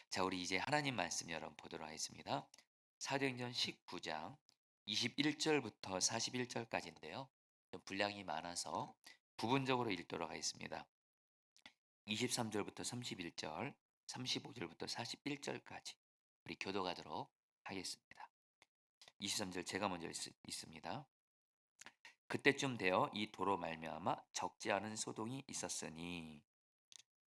자, 우리 이제 하나님 말씀 여러분 보도록 하겠습니다. 사도행전 19장 21절부터 41절까지인데요. 좀 분량이 많아서 부분적으로 읽도록 하겠습니다. 23절부터 31절, 35절부터 41절까지 우리 교도가도록 하겠습니다. 23절 제가 먼저 있습니다. 그때쯤 되어 이 도로 말미암아 적지 않은 소동이 있었으니,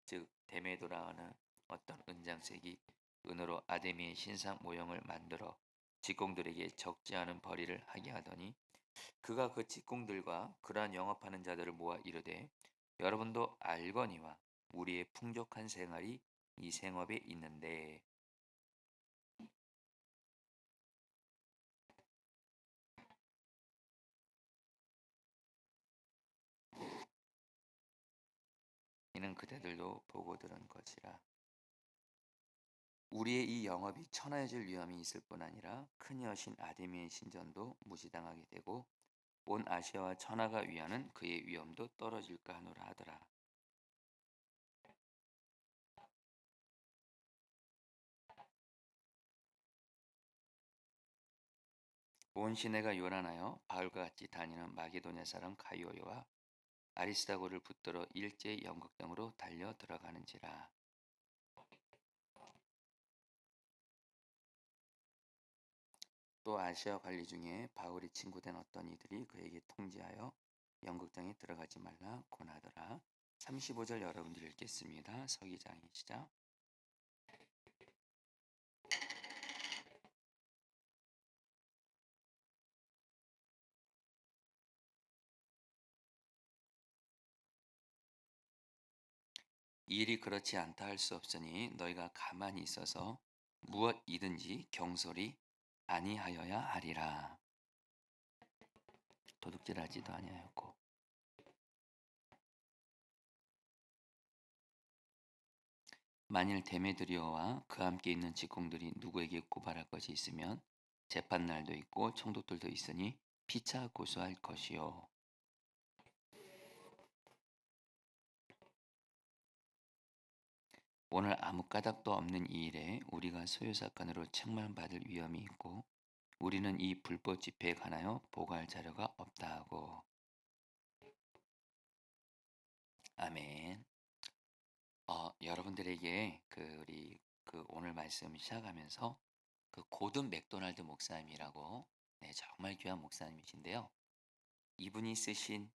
즉 데메도라는 어떤 은장색이 은으로 아데미의 신상 모형을 만들어 직공들에게 적지 않은 벌이를 하게 하더니, 그가 그 직공들과 그러한 영업하는 자들을 모아 이르되, 여러분도 알거니와 우리의 풍족한 생활이 이 생업에 있는데, 이는 그대들도 보고 들은 것이라. 우리의 이 영업이 천하여질 위험이 있을 뿐 아니라 큰 여신 아데미의 신전도 무시당하게 되고 온 아시아와 천하가 위하는 그의 위엄도 떨어질까 하노라 하더라. 온 시내가 요란하여 바울과 같이 다니는 마게도냐 사람 가이오와 아리스다고를 붙들어 일제히 연극장으로 달려 들어가는지라. 또 아시아 관리 중에 바울이 친구된 어떤 이들이 그에게 통지하여 연극장에 들어가지 말라 권하더라. 35절 여러분들 읽겠습니다. 서기장이 시작. 이 일이 그렇지 않다 할 수 없으니 너희가 가만히 있어서 무엇이든지 경솔히 아니하여야 하리라. 도둑질하지도 아니하였고, 만일 데메드리오와 그 함께 있는 직공들이 누구에게 고발할 것이 있으면 재판 날도 있고 총독들도 있으니 피차 고소할 것이요. 오늘 아무 까닭도 없는 이 일에 우리가 소요 사건으로 책망받을 위험이 있고, 우리는 이 불법 집회에 관하여 보고할 자료가 없다 하고. 아멘. 여러분들에게 우리 오늘 말씀 시작하면서 고든 맥도날드 목사님이라고, 네, 정말 귀한 목사님이신데요. 이분이 쓰신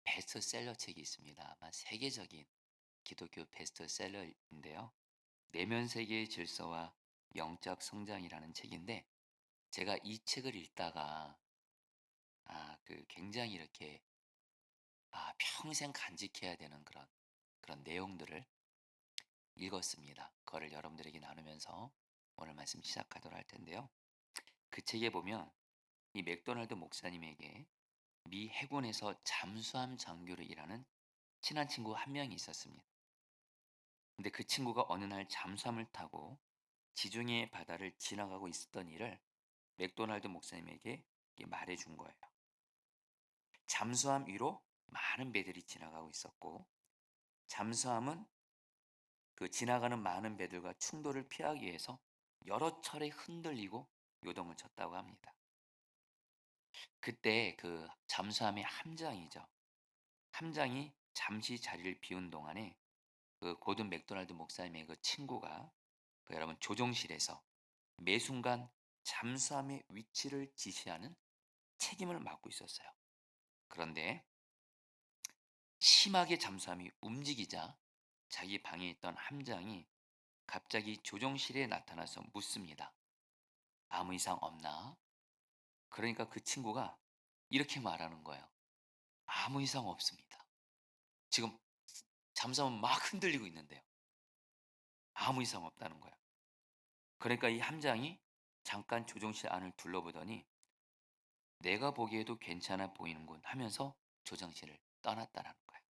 베스트셀러 책이 있습니다. 아마 세계적인 기독교 베스트셀러인데요. 내면 세계의 질서와 영적 성장이라는 책인데, 제가 이 책을 읽다가 굉장히 이렇게 평생 간직해야 되는 그런 내용들을 읽었습니다. 그거를 여러분들에게 나누면서 오늘 말씀 시작하도록 할 텐데요. 그 책에 보면 이 맥도날드 목사님에게 미 해군에서 잠수함 장교로 일하는 친한 친구 한 명이 있었습니다. 근데 그 친구가 어느 날 잠수함을 타고 지중해 바다를 지나가고 있었던 일을 맥도날드 목사님에게 말해 준 거예요. 잠수함 위로 많은 배들이 지나가고 있었고, 잠수함은 그 지나가는 많은 배들과 충돌을 피하기 위해서 여러 차례 흔들리고 요동을 쳤다고 합니다. 그때 그 잠수함의 함장이죠. 함장이 잠시 자리를 비운 동안에 그 고든 맥도날드 목사님의 그 친구가 여러분 조종실에서 매 순간 잠수함의 위치를 지시하는 책임을 맡고 있었어요. 그런데 심하게 잠수함이 움직이자 자기 방에 있던 함장이 갑자기 조종실에 나타나서 묻습니다. 아무 이상 없나? 그러니까 그 친구가 이렇게 말하는 거예요. 아무 이상 없습니다. 지금 잠수함은 막 흔들리고 있는데요. 아무 이상 없다는 거예요. 그러니까 이 함장이 잠깐 조종실 안을 둘러보더니 내가 보기에도 괜찮아 보이는군 하면서 조종실을 떠났다는 거예요.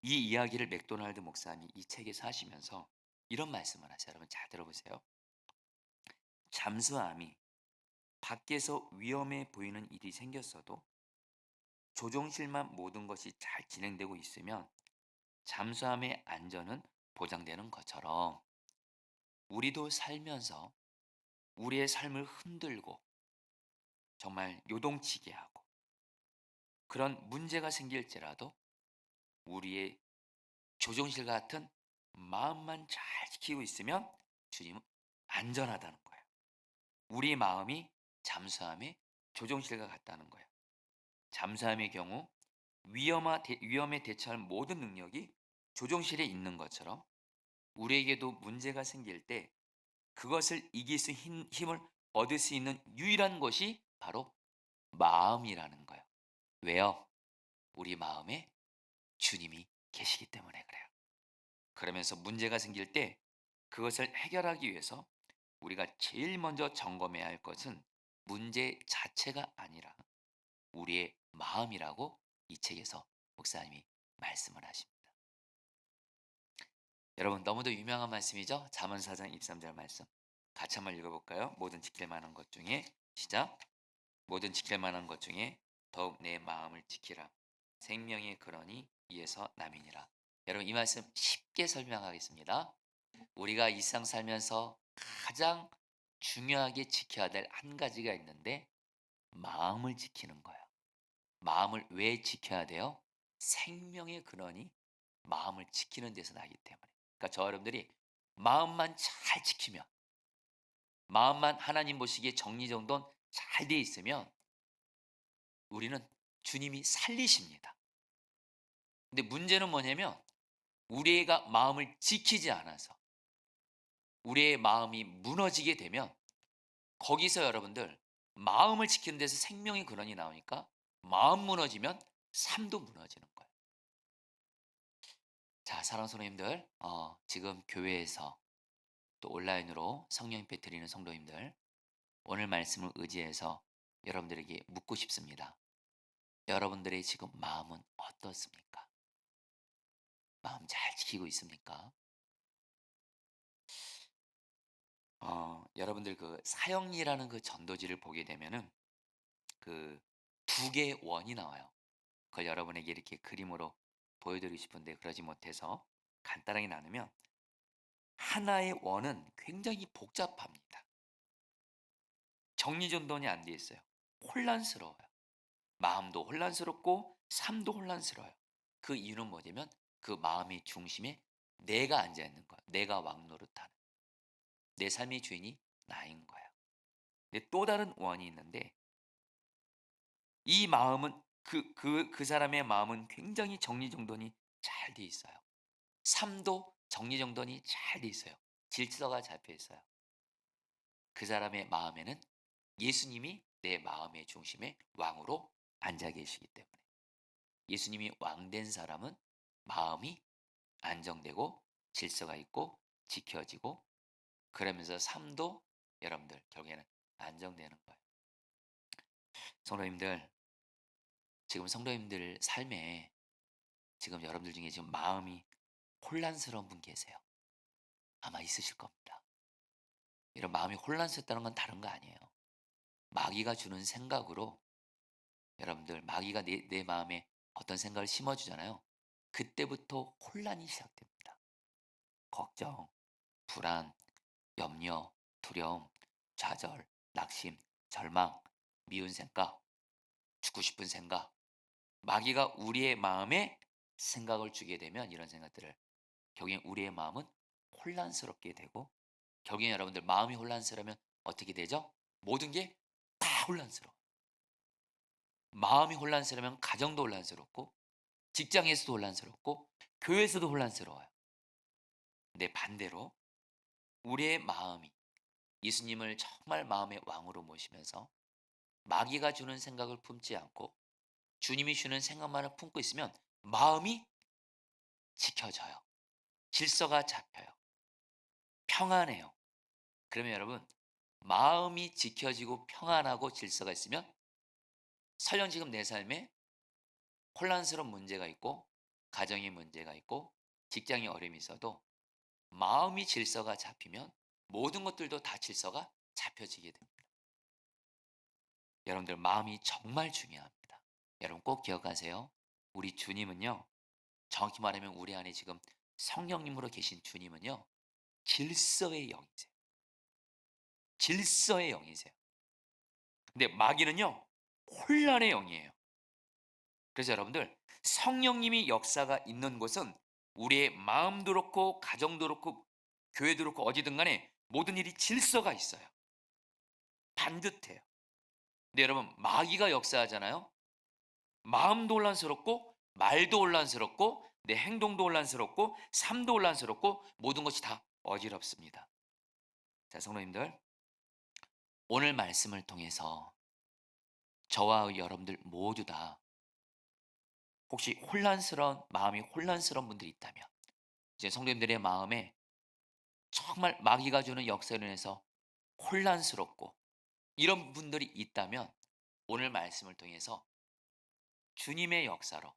이 이야기를 맥도날드 목사님이 이 책에서 하시면서 이런 말씀을 하세요. 여러분 잘 들어보세요. 잠수함이 밖에서 위험해 보이는 일이 생겼어도 조종실만 모든 것이 잘 진행되고 있으면 잠수함의 안전은 보장되는 것처럼 우리도 살면서 우리의 삶을 흔들고 정말 요동치게 하고 그런 문제가 생길지라도 우리의 조종실 같은 마음만 잘 지키고 있으면 주님은 안전하다는 거예요. 우리 마음이 잠수함의 조종실과 같다는 거예요. 잠수함의 경우 위험에 대처할 모든 능력이 조종실에 있는 것처럼 우리에게도 문제가 생길 때 그것을 이길 수 힘을 얻을 수 있는 유일한 것이 바로 마음이라는 거예요. 왜요? 우리 마음에 주님이 계시기 때문에 그래요. 그러면서 문제가 생길 때 그것을 해결하기 위해서 우리가 제일 먼저 점검해야 할 것은 문제 자체가 아니라 우리의 마음이라고 이 책에서 목사님이 말씀을 하십니다. 여러분 너무도 유명한 말씀이죠. 잠언 4장 23절 말씀. 같이 한번 읽어볼까요? 모든 지킬 만한 것 중에 시작. 모든 지킬 만한 것 중에 더욱 내 마음을 지키라. 생명의 근원이 이에서 남이니라. 여러분 이 말씀 쉽게 설명하겠습니다. 우리가 일상 살면서 가장 중요하게 지켜야 될 한 가지가 있는데 마음을 지키는 거예요. 마음을 왜 지켜야 돼요? 생명의 근원이 마음을 지키는 데서 나기 때문에. 그러니까 저 여러분들이 마음만 잘 지키면 마음만 하나님 보시기에 정리정돈 잘 돼 있으면 우리는 주님이 살리십니다. 근데 문제는 뭐냐면 우리가 마음을 지키지 않아서 우리의 마음이 무너지게 되면 거기서 여러분들 마음을 지키는 데서 생명의 근원이 나오니까 마음 무너지면 삶도 무너지는 거예요. 자, 사랑하는 성도님들, 지금 교회에서 또 온라인으로 성령 임패 드리는 성도님들, 오늘 말씀을 의지해서 여러분들에게 묻고 싶습니다. 여러분들의 지금 마음은 어떻습니까? 마음 잘 지키고 있습니까? 여러분들 그 사형리라는 그 전도지를 보게 되면은 그 두 개의 원이 나와요. 그걸 여러분에게 이렇게 그림으로 보여드리고 싶은데 그러지 못해서 간단하게 나누면 하나의 원은 굉장히 복잡합니다. 정리정돈이 안 돼 있어요. 혼란스러워요. 마음도 혼란스럽고 삶도 혼란스러워요. 그 이유는 뭐냐면 그 마음의 중심에 내가 앉아 있는 거예요. 내가 왕노릇하는 내 삶의 주인이 나인 거예요. 근데 또 다른 원이 있는데 이 마음은 그 사람의 마음은 굉장히 정리정돈이 잘 돼 있어요. 삶도 정리정돈이 잘 돼 있어요. 질서가 잡혀 있어요. 그 사람의 마음에는 예수님이 내 마음의 중심에 왕으로 앉아 계시기 때문에 예수님이 왕된 사람은 마음이 안정되고 질서가 있고 지켜지고 그러면서 삶도 여러분들 결국에는 안정되는 거예요. 성도님들 지금 성도님들 삶에 지금 여러분들 중에 지금 마음이 혼란스러운 분 계세요. 아마 있으실 겁니다. 이런 마음이 혼란스럽다는 건 다른 거 아니에요. 마귀가 주는 생각으로 여러분들 마귀가 내 마음에 어떤 생각을 심어주잖아요. 그때부터 혼란이 시작됩니다. 걱정, 불안, 염려, 두려움, 좌절, 낙심, 절망, 미운 생각, 죽고 싶은 생각. 마귀가 우리의 마음에 생각을 주게 되면 이런 생각들을 결국엔 우리의 마음은 혼란스럽게 되고 결국엔 여러분들 마음이 혼란스러우면 어떻게 되죠? 모든 게 다 혼란스러워. 마음이 혼란스러우면 가정도 혼란스럽고 직장에서도 혼란스럽고 교회에서도 혼란스러워요. 근데 반대로 우리의 마음이 예수님을 정말 마음의 왕으로 모시면서 마귀가 주는 생각을 품지 않고 주님이 주는 생각만을 품고 있으면 마음이 지켜져요. 질서가 잡혀요. 평안해요. 그러면 여러분 마음이 지켜지고 평안하고 질서가 있으면 설령 지금 내 삶에 혼란스러운 문제가 있고 가정의 문제가 있고 직장에 어려움이 있어도 마음이 질서가 잡히면 모든 것들도 다 질서가 잡혀지게 됩니다. 여러분들 마음이 정말 중요합니다. 여러분 꼭 기억하세요. 우리 주님은요. 정확히 말하면 우리 안에 지금 성령님으로 계신 주님은요. 질서의 영이세요. 질서의 영이세요. 근데 마귀는요, 혼란의 영이에요. 그래서 여러분들, 성령님이 역사가 있는 곳은 우리의 마음도 그렇고 가정도 그렇고 교회도 그렇고 어디든 간에 모든 일이 질서가 있어요. 반듯해요. 근데 여러분, 마귀가 역사하잖아요. 마음도 혼란스럽고 말도 혼란스럽고 내 행동도 혼란스럽고 삶도 혼란스럽고 모든 것이 다 어지럽습니다. 자, 성도님들, 오늘 말씀을 통해서 저와 여러분들 모두 다 혹시 혼란스러운 마음이 혼란스러운 분들이 있다면, 이제 성도님들의 마음에 정말 마귀가 주는 역사로 인해서 혼란스럽고 이런 분들이 있다면, 오늘 말씀을 통해서 주님의 역사로,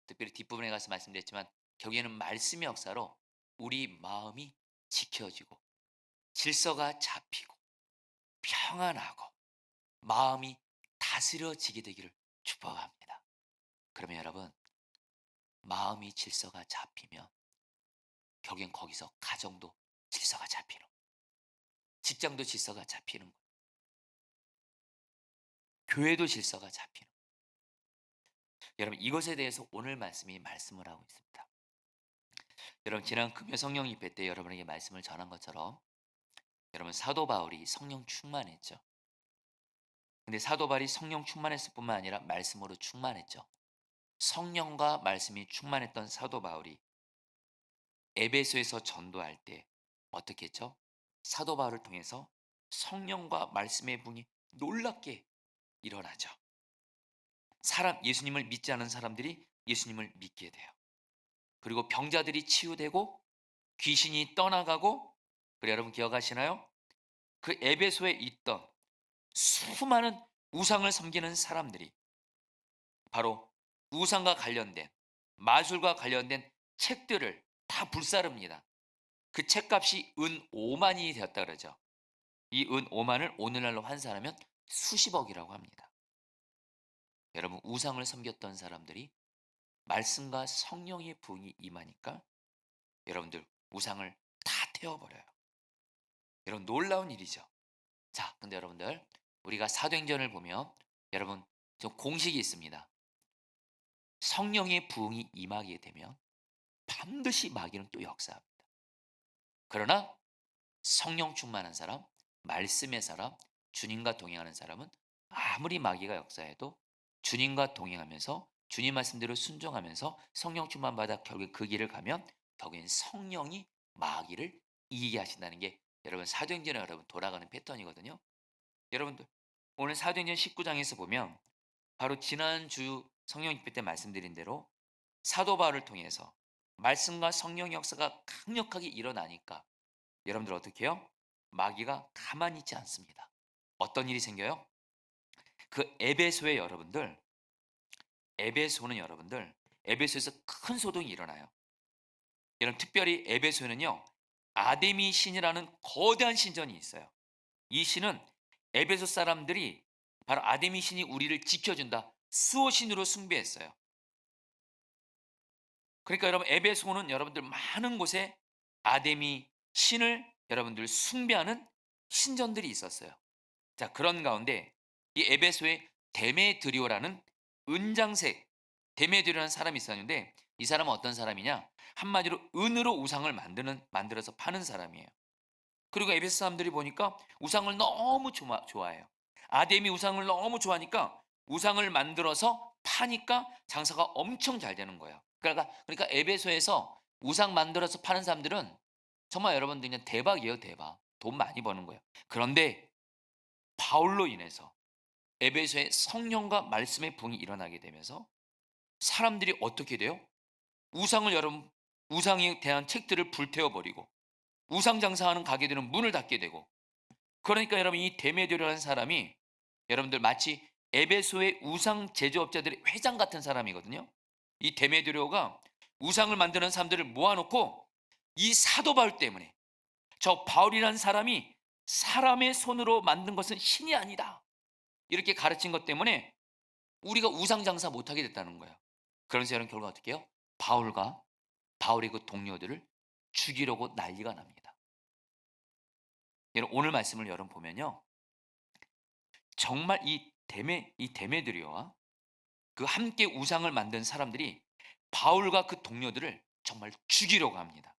특별히 뒷부분에 가서 말씀드렸지만 결국에는 말씀의 역사로 우리 마음이 지켜지고 질서가 잡히고 평안하고 마음이 다스려지게 되기를 축복합니다. 그러면 여러분, 마음이 질서가 잡히면 결국엔 거기서 가정도 질서가 잡히는, 직장도 질서가 잡히는, 교회도 질서가 잡히는. 여러분, 이것에 대해서 오늘 말씀이 말씀을 하고 있습니다. 여러분, 지난 금요 성령 집회 때 여러분에게 말씀을 전한 것처럼 여러분, 사도 바울이 성령 충만했죠. 근데 사도 바울이 성령 충만했을 뿐만 아니라 말씀으로 충만했죠. 성령과 말씀이 충만했던 사도 바울이 에베소에서 전도할 때 어떻게 했죠? 사도 바울을 통해서 성령과 말씀의 분이 놀랍게 일어나죠. 예수님을 믿지 않은 사람들이 예수님을 믿게 돼요. 그리고 병자들이 치유되고 귀신이 떠나가고, 그래 여러분 기억하시나요? 그 에베소에 있던 수많은 우상을 섬기는 사람들이 바로 우상과 관련된, 마술과 관련된 책들을 다 불사릅니다. 그 책값이 은 5만이 되었다 그러죠. 이 은 5만을 오늘날로 환산하면 수십억이라고 합니다. 여러분, 우상을 섬겼던 사람들이 말씀과 성령의 부흥이 임하니까 여러분들 우상을 다 태워버려요. 여러분, 놀라운 일이죠. 자, 근데 여러분들, 우리가 사도행전을 보면 여러분 좀 공식이 있습니다. 성령의 부흥이 임하게 되면 반드시 마귀는 또 역사합니다. 그러나 성령 충만한 사람, 말씀의 사람, 주님과 동행하는 사람은 아무리 마귀가 역사해도 주님과 동행하면서 주님 말씀대로 순종하면서 성령 충만 받아 결국 그 길을 가면 결국엔 성령이 마귀를 이기게 하신다는 게 여러분 사도행전에 여러분 돌아가는 패턴이거든요. 여러분들, 오늘 사도행전 19장에서 보면 바로 지난주 성령 집회 때 말씀드린 대로 사도 바울을 통해서 말씀과 성령 역사가 강력하게 일어나니까 여러분들 어떻게 해요? 마귀가 가만히 있지 않습니다. 어떤 일이 생겨요? 그 에베소의 여러분들, 에베소는 여러분들, 에베소에서 큰 소동이 일어나요. 여러분, 특별히 에베소에는요, 아데미 신이라는 거대한 신전이 있어요. 이 신은 에베소 사람들이 바로 아데미 신이 우리를 지켜준다, 수호신으로 숭배했어요. 그러니까 여러분, 에베소는 여러분들 많은 곳에 아데미 신을 여러분들 숭배하는 신전들이 있었어요. 자, 그런 가운데 이 에베소에 데메드리오라는 은장색 데메드리오라는 사람이 있었는데, 이 사람은 어떤 사람이냐? 한마디로 은으로 우상을 만들어서 파는 사람이에요. 그리고 에베소 사람들이 보니까 우상을 너무 좋아해요. 아데미 우상을 너무 좋아하니까 우상을 만들어서 파니까 장사가 엄청 잘 되는 거예요. 그러니까 에베소에서 우상 만들어서 파는 사람들은 정말 여러분들 그냥 대박이에요, 대박. 돈 많이 버는 거예요. 그런데 바울로 인해서 에베소에 성령과 말씀의 부흥이 일어나게 되면서 사람들이 어떻게 돼요? 여러분, 우상에 대한 책들을 불태워 버리고 우상 장사하는 가게들은 문을 닫게 되고, 그러니까 여러분, 이 데메드리오라는 사람이 여러분들 마치 에베소의 우상 제조업자들의 회장 같은 사람이거든요. 이 데메드리오가 우상을 만드는 사람들을 모아놓고 이 사도 바울 때문에, 저 바울이라는 사람이 사람의 손으로 만든 것은 신이 아니다, 이렇게 가르친 것 때문에 우리가 우상 장사 못하게 됐다는 거예요. 그러면서 여러분 결과 어떻게 해요? 바울의 그 동료들을 죽이려고 난리가 납니다. 여러분 오늘 말씀을 여러분 보면요. 정말 이 데메드리오와 그 함께 우상을 만든 사람들이 바울과 그 동료들을 정말 죽이려고 합니다.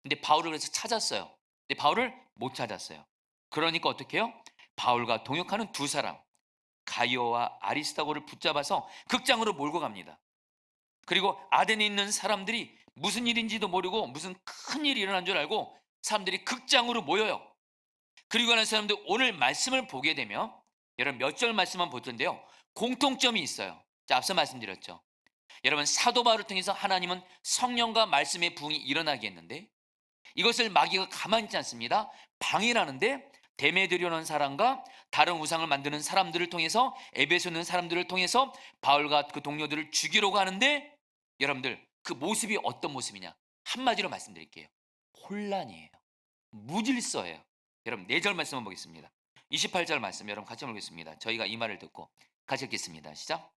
근데 바울을 그래서 찾았어요. 근데 바울을 못 찾았어요. 그러니까 어떻게 해요? 바울과 동역하는 두 사람, 가이오와 아리스타고를 붙잡아서 극장으로 몰고 갑니다. 그리고 아덴에 있는 사람들이 무슨 일인지도 모르고 무슨 큰 일이 일어난 줄 알고 사람들이 극장으로 모여요. 그리고 하는 사람들 오늘 말씀을 보게 되면 여러분 몇 절 말씀만 볼 텐데요. 공통점이 있어요. 자, 앞서 말씀드렸죠. 여러분 사도 바울을 통해서 하나님은 성령과 말씀의 부흥이 일어나게 했는데 이것을 마귀가 가만히 있지 않습니다. 방해를 하는데 데메드리오는 사람과 다른 우상을 만드는 사람들을 통해서 에베소에 있는 사람들을 통해서 바울과 그 동료들을 죽이려고 하는데 여러분들 그 모습이 어떤 모습이냐? 한마디로 말씀드릴게요. 혼란이에요. 무질서예요. 여러분 4절 말씀을 보겠습니다. 28절 말씀 여러분 같이 보겠습니다. 저희가 이 말을 듣고 같이 읽겠습니다. 시작.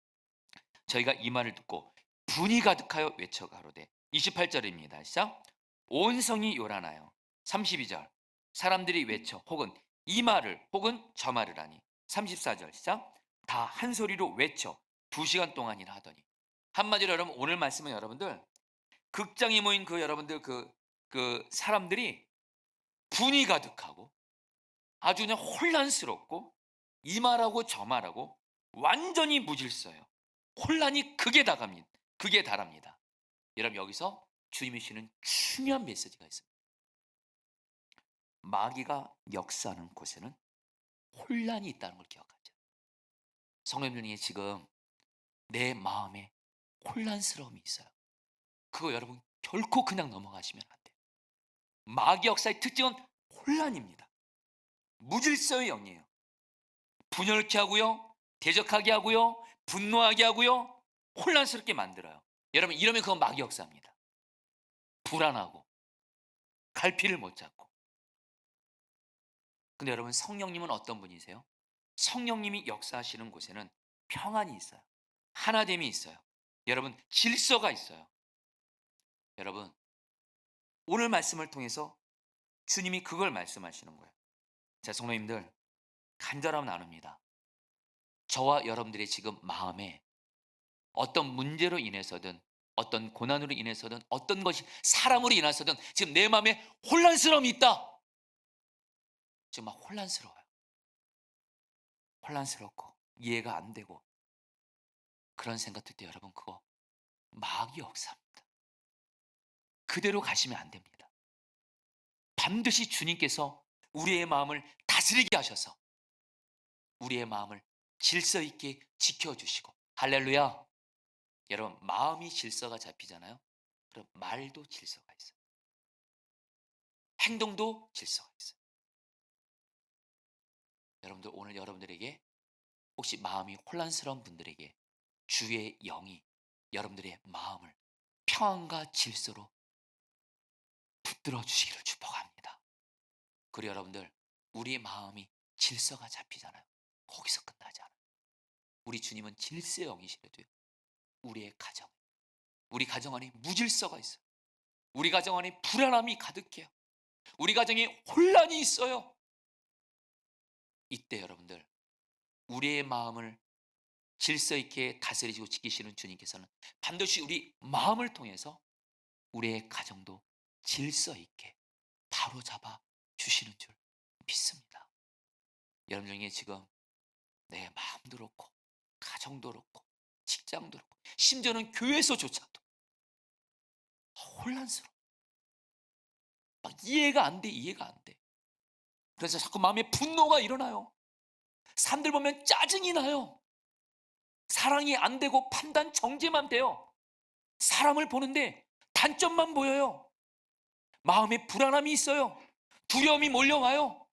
저희가 이 말을 듣고 분이 가득하여 외쳐 가로되 28절입니다. 시작. 온 성이 요란하여 32절 사람들이 외쳐 혹은 이 말을 혹은 저 말을 하니 34절 시작. 다 한 소리로 외쳐 2시간 동안이나 하더니 한마디로 여러분 오늘 말씀은 여러분들 극장에 모인 그 여러분들 그 사람들이 분이 가득하고 아주 그냥 혼란스럽고 이 말하고 저 말하고 완전히 무질서요. 혼란이 극에 달합니다. 극에 달합니다. 여러분 여기서 주님이 주시는 중요한 메시지가 있습니다. 마귀가 역사하는 곳에는 혼란이 있다는 걸 기억하죠. 성령님 중에 지금 내 마음에 혼란스러움이 있어요. 그거 여러분 결코 그냥 넘어가시면 안 돼요. 마귀 역사의 특징은 혼란입니다. 무질서의 영이에요. 분열케 하고요. 대적하게 하고요. 분노하게 하고요. 혼란스럽게 만들어요. 여러분 이러면 그건 마귀 역사입니다. 불안하고 갈피를 못 잡고. 근데 여러분 성령님은 어떤 분이세요? 성령님이 역사하시는 곳에는 평안이 있어요. 하나됨이 있어요. 여러분 질서가 있어요. 여러분 오늘 말씀을 통해서 주님이 그걸 말씀하시는 거예요. 자, 성도님들 간절함 나눕니다. 저와 여러분들의 지금 마음에 어떤 문제로 인해서든 어떤 고난으로 인해서든 어떤 것이 사람으로 인해서든 지금 내 마음에 혼란스러움이 있다. 지금 막 혼란스러워요. 혼란스럽고 이해가 안 되고 그런 생각 들 때 여러분 그거 마귀 역사입니다. 그대로 가시면 안 됩니다. 반드시 주님께서 우리의 마음을 다스리게 하셔서 우리의 마음을 질서 있게 지켜주시고 할렐루야. 여러분 마음이 질서가 잡히잖아요. 그럼 말도 질서가 있어요. 행동도 질서가 있어요. 여러분들 오늘 여러분들에게 혹시 마음이 혼란스러운 분들에게 주의 영이 여러분들의 마음을 평안과 질서로 붙들어 주시기를 축복합니다. 그리고 여러분들 우리의 마음이 질서가 잡히잖아요. 거기서 끝나지 않아요. 우리 주님은 질서의 영이시래도요. 우리 가정 안에 무질서가 있어요. 우리 가정 안에 불안함이 가득해요. 우리 가정에 혼란이 있어요. 이때 여러분들 우리의 마음을 질서 있게 다스리시고 지키시는 주님께서는 반드시 우리 마음을 통해서 우리의 가정도 질서 있게 바로잡아 주시는 줄 믿습니다. 여러분 중에 지금 내 마음도 그렇고 가정도 그렇고 직장도 그렇고 심지어는 교회에서조차도 혼란스러워. 막 이해가 안 돼, 이해가 안 돼. 그래서 자꾸 마음에 분노가 일어나요. 사람들 보면 짜증이 나요. 사랑이 안 되고 판단 정죄만 돼요. 사람을 보는데 단점만 보여요. 마음에 불안함이 있어요. 두려움이 몰려와요.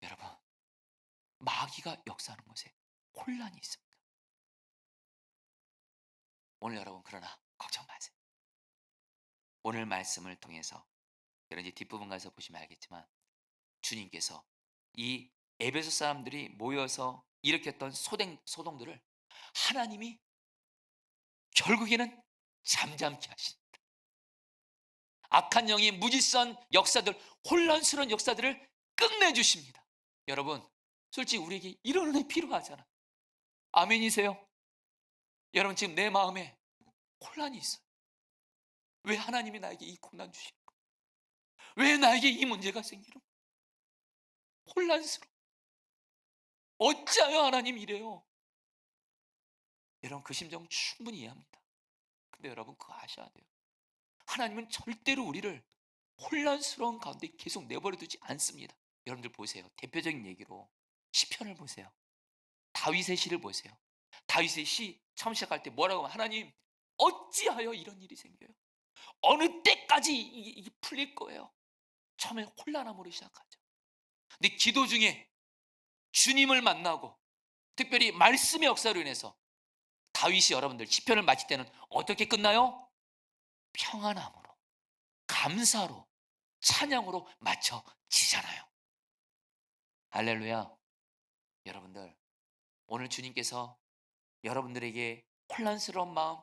여러분, 마귀가 역사하는 곳에 혼란이 있습니다. 오늘 여러분 그러나 걱정 마세요. 오늘 말씀을 통해서 여러분 이제 뒷부분 가서 보시면 알겠지만 주님께서 이 에베소 사람들이 모여서 일으켰던 소동들을 하나님이 결국에는 잠잠케 하십니다. 악한 영의 무질서한 역사들, 혼란스러운 역사들을 끝내주십니다. 여러분, 솔직히 우리에게 이런 은혜 필요하잖아. 아멘이세요? 여러분, 지금 내 마음에 혼란이 있어요. 왜 하나님이 나에게 이 고난 주시는 거예요? 왜 나에게 이 문제가 생기는 거예요? 혼란스러워. 어찌하여 하나님 이래요? 여러분, 그 심정 충분히 이해합니다. 근데 여러분, 그거 아셔야 돼요. 하나님은 절대로 우리를 혼란스러운 가운데 계속 내버려 두지 않습니다. 여러분들 보세요. 대표적인 얘기로 시편을 보세요. 다윗의 시를 보세요. 다윗의 시 처음 시작할 때 뭐라고 하면, 하나님 어찌하여 이런 일이 생겨요? 어느 때까지 이게 풀릴 거예요? 처음에 혼란함으로 시작하죠. 근데 기도 중에 주님을 만나고 특별히 말씀의 역사로 인해서 다윗이 여러분들 시편을 마칠 때는 어떻게 끝나요? 평안함으로, 감사로, 찬양으로 맞춰지잖아요. 할렐루야. 여러분들, 오늘 주님께서 여러분들에게 혼란스러운 마음,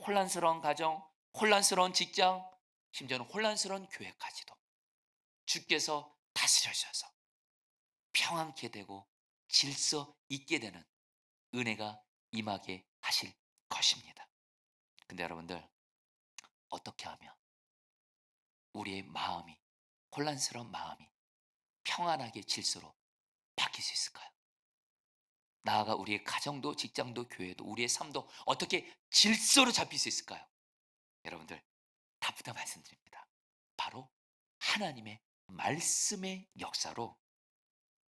혼란스러운 가정, 혼란스러운 직장, 심지어는 혼란스러운 교회까지도 주께서 다스려주셔서 평안케 되고 질서 있게 되는 은혜가 임하게 하실 것입니다. 근데 여러분들, 어떻게 하면 우리의 마음이, 혼란스러운 마음이 평안하게 질서로 바뀔 수 있을까요? 나아가 우리의 가정도, 직장도, 교회도, 우리의 삶도 어떻게 질서로 잡힐 수 있을까요? 여러분들, 답부터 말씀드립니다. 바로 하나님의 말씀의 역사로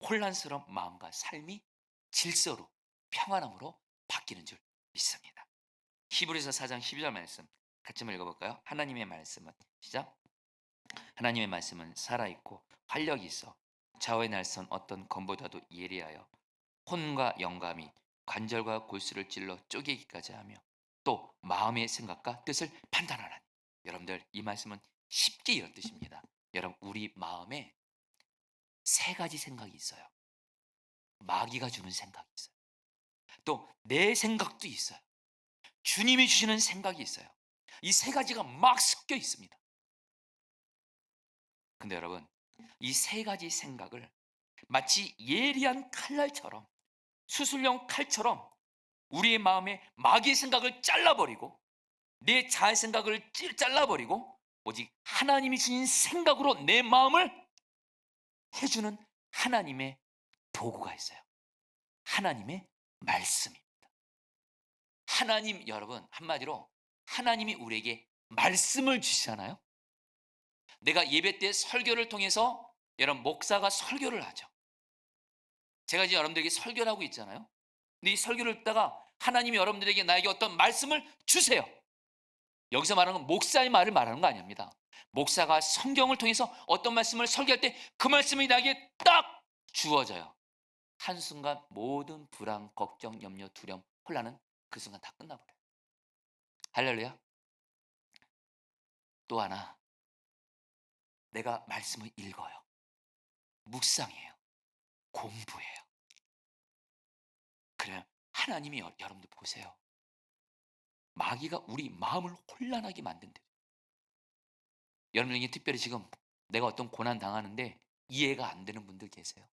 혼란스러운 마음과 삶이 질서로, 평안함으로 바뀌는 줄 믿습니다. 히브리서 4장 12절 말씀 같이 한번 읽어볼까요? 하나님의 말씀은, 시작. 하나님의 말씀은 살아있고 활력이 있어 좌우의 날선 어떤 검보다도 예리하여 혼과 영감이 관절과 골수를 찔러 쪼개기까지 하며 또 마음의 생각과 뜻을 판단하라니. 여러분들, 이 말씀은 쉽게 이런 뜻입니다. 여러분, 우리 마음에 세 가지 생각이 있어요. 마귀가 주는 생각이 있어요. 또 내 생각도 있어요. 주님이 주시는 생각이 있어요. 이 세 가지가 막 섞여 있습니다. 근데 여러분, 이 세 가지 생각을 마치 예리한 칼날처럼, 수술용 칼처럼 우리의 마음에 마귀의 생각을 잘라버리고 내 자의 생각을 잘라버리고 오직 하나님이 주신 생각으로 내 마음을 해주는 하나님의 도구가 있어요. 하나님의 말씀입니다. 하나님, 여러분, 한마디로 하나님이 우리에게 말씀을 주시잖아요. 내가 예배 때 설교를 통해서 여러분, 목사가 설교를 하죠. 제가 이제 여러분들에게 설교를 하고 있잖아요. 근데 이 설교를 듣다가 하나님이 여러분들에게 나에게 어떤 말씀을 주세요. 여기서 말하는 건 목사의 말을 말하는 거 아닙니다. 목사가 성경을 통해서 어떤 말씀을 설교할 때 그 말씀이 나에게 딱 주어져요. 한순간 모든 불안, 걱정, 염려, 두려움, 혼란은 그 순간 다 끝나버려요. 할렐루야. 또 하나, 내가 말씀을 읽어요. 묵상해요. 공부해요. 그래, 하나님이 여러분들 보세요. 마귀가 우리 마음을 혼란하게 만든대. 여러분에게 특별히 지금 내가 어떤 고난 당하는데 이해가 안 되는 분들 계세요.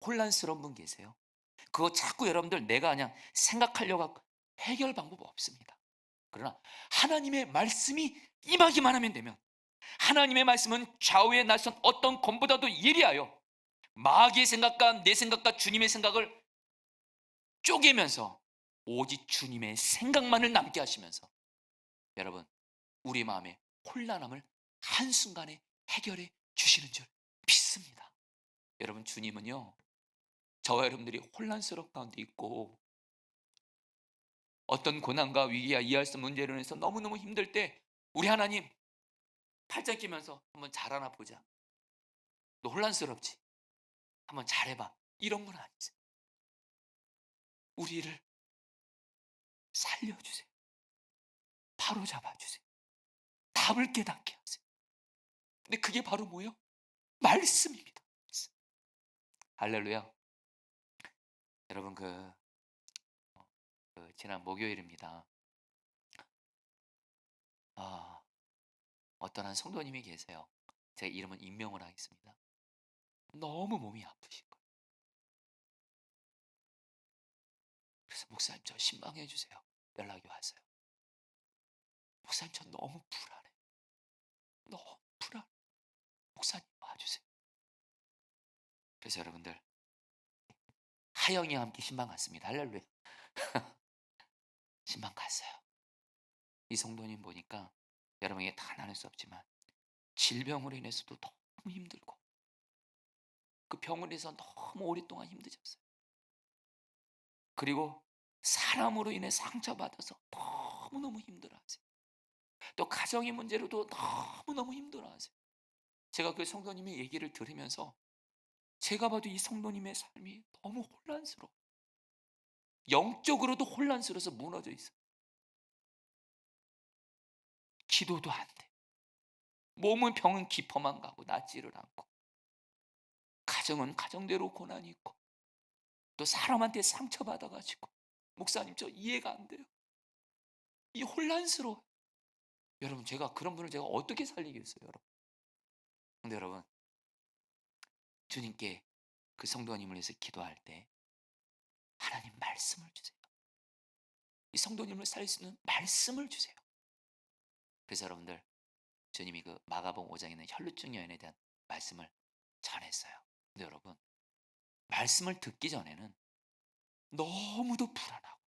혼란스러운 분 계세요. 그거 자꾸 여러분들 내가 그냥 생각하려고 하고 해결 방법 없습니다. 그러나 하나님의 말씀이 임하기만 하면 되면, 하나님의 말씀은 좌우에 나선 어떤 검보다도 예리하여 마귀의 생각과 내 생각과 주님의 생각을 쪼개면서 오직 주님의 생각만을 남게 하시면서 여러분, 우리 마음의 혼란함을 한순간에 해결해 주시는 줄 믿습니다. 여러분, 주님은요, 저와 여러분들이 혼란스러운 가운데 있고 어떤 고난과 위기와 이해할 수 없는 문제로 인해서 너무너무 힘들 때 우리 하나님 팔짱 끼면서 한번 잘하나 보자. 너 혼란스럽지? 한번 잘해봐. 이런 건 아니세요. 우리를 살려주세요. 바로 잡아주세요. 답을 깨닫게 하세요. 근데 그게 바로 뭐예요? 말씀입니다. 할렐루야. 여러분, 지난 목요일입니다. 어떤 한 성도님이 계세요. 제가 이름은 임명을 하겠습니다. 너무 몸이 아프신 거예요. 그래서 "목사님 저 신방해 주세요." 연락이 왔어요. "목사님 저 너무 불안해. 너무 불안해. 목사님 와 주세요." 그래서 여러분들 하영이와 함께 신방 갔습니다. 할렐루야. 신방 갔어요. 이 성도님 보니까 여러분에게 다 나눌 수 없지만 질병으로 인해서도 너무 힘들고 그 병원에서 너무 오랫동안 힘드셨어요. 그리고 사람으로 인해 상처받아서 너무너무 힘들어하세요. 또 가정의 문제로도 너무너무 힘들어하세요. 제가 그 성도님의 얘기를 들으면서 제가 봐도 이 성도님의 삶이 너무 혼란스러워. 영적으로도 혼란스러워서 무너져 있어요. 기도도 안 돼. 몸은 병은 깊어만 가고 낫지를 않고 가정은 가정대로 고난이 있고 또 사람한테 상처받아 가지고 목사님 저 이해가 안 돼요. 이 혼란스러워. 여러분 제가 그런 분을 제가 어떻게 살리겠어요, 여러분. 근데 여러분 주님께 그 성도님을 위해서 기도할 때 하나님 말씀을 주세요. 이 성도님을 살릴 수 있는 말씀을 주세요. 그래서 여러분들 주님이 그 마가복음 5장에 있는 혈루증 여인에 대한 말씀을 전했어요. 근데 여러분 말씀을 듣기 전에는 너무도 불안하고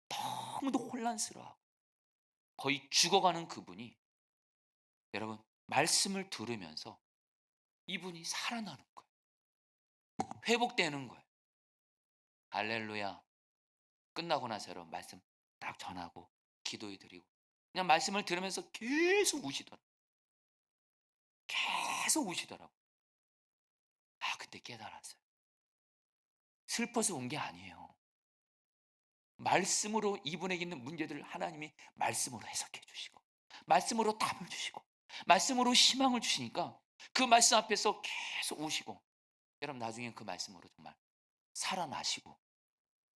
너무도 혼란스러워하고 거의 죽어가는 그분이 여러분 말씀을 들으면서 이분이 살아나는 거예요. 회복되는 거예요. 할렐루야. 끝나고 나서 여러분 말씀 딱 전하고 기도해 드리고 그냥 말씀을 들으면서 계속 우시더라고요. 계속 우시더라고요. 아 그때 깨달았어요. 슬퍼서 온 게 아니에요. 말씀으로 이분에게 있는 문제들을 하나님이 말씀으로 해석해 주시고 말씀으로 답을 주시고 말씀으로 희망을 주시니까 그 말씀 앞에서 계속 우시고 여러분 나중에 그 말씀으로 정말 살아나시고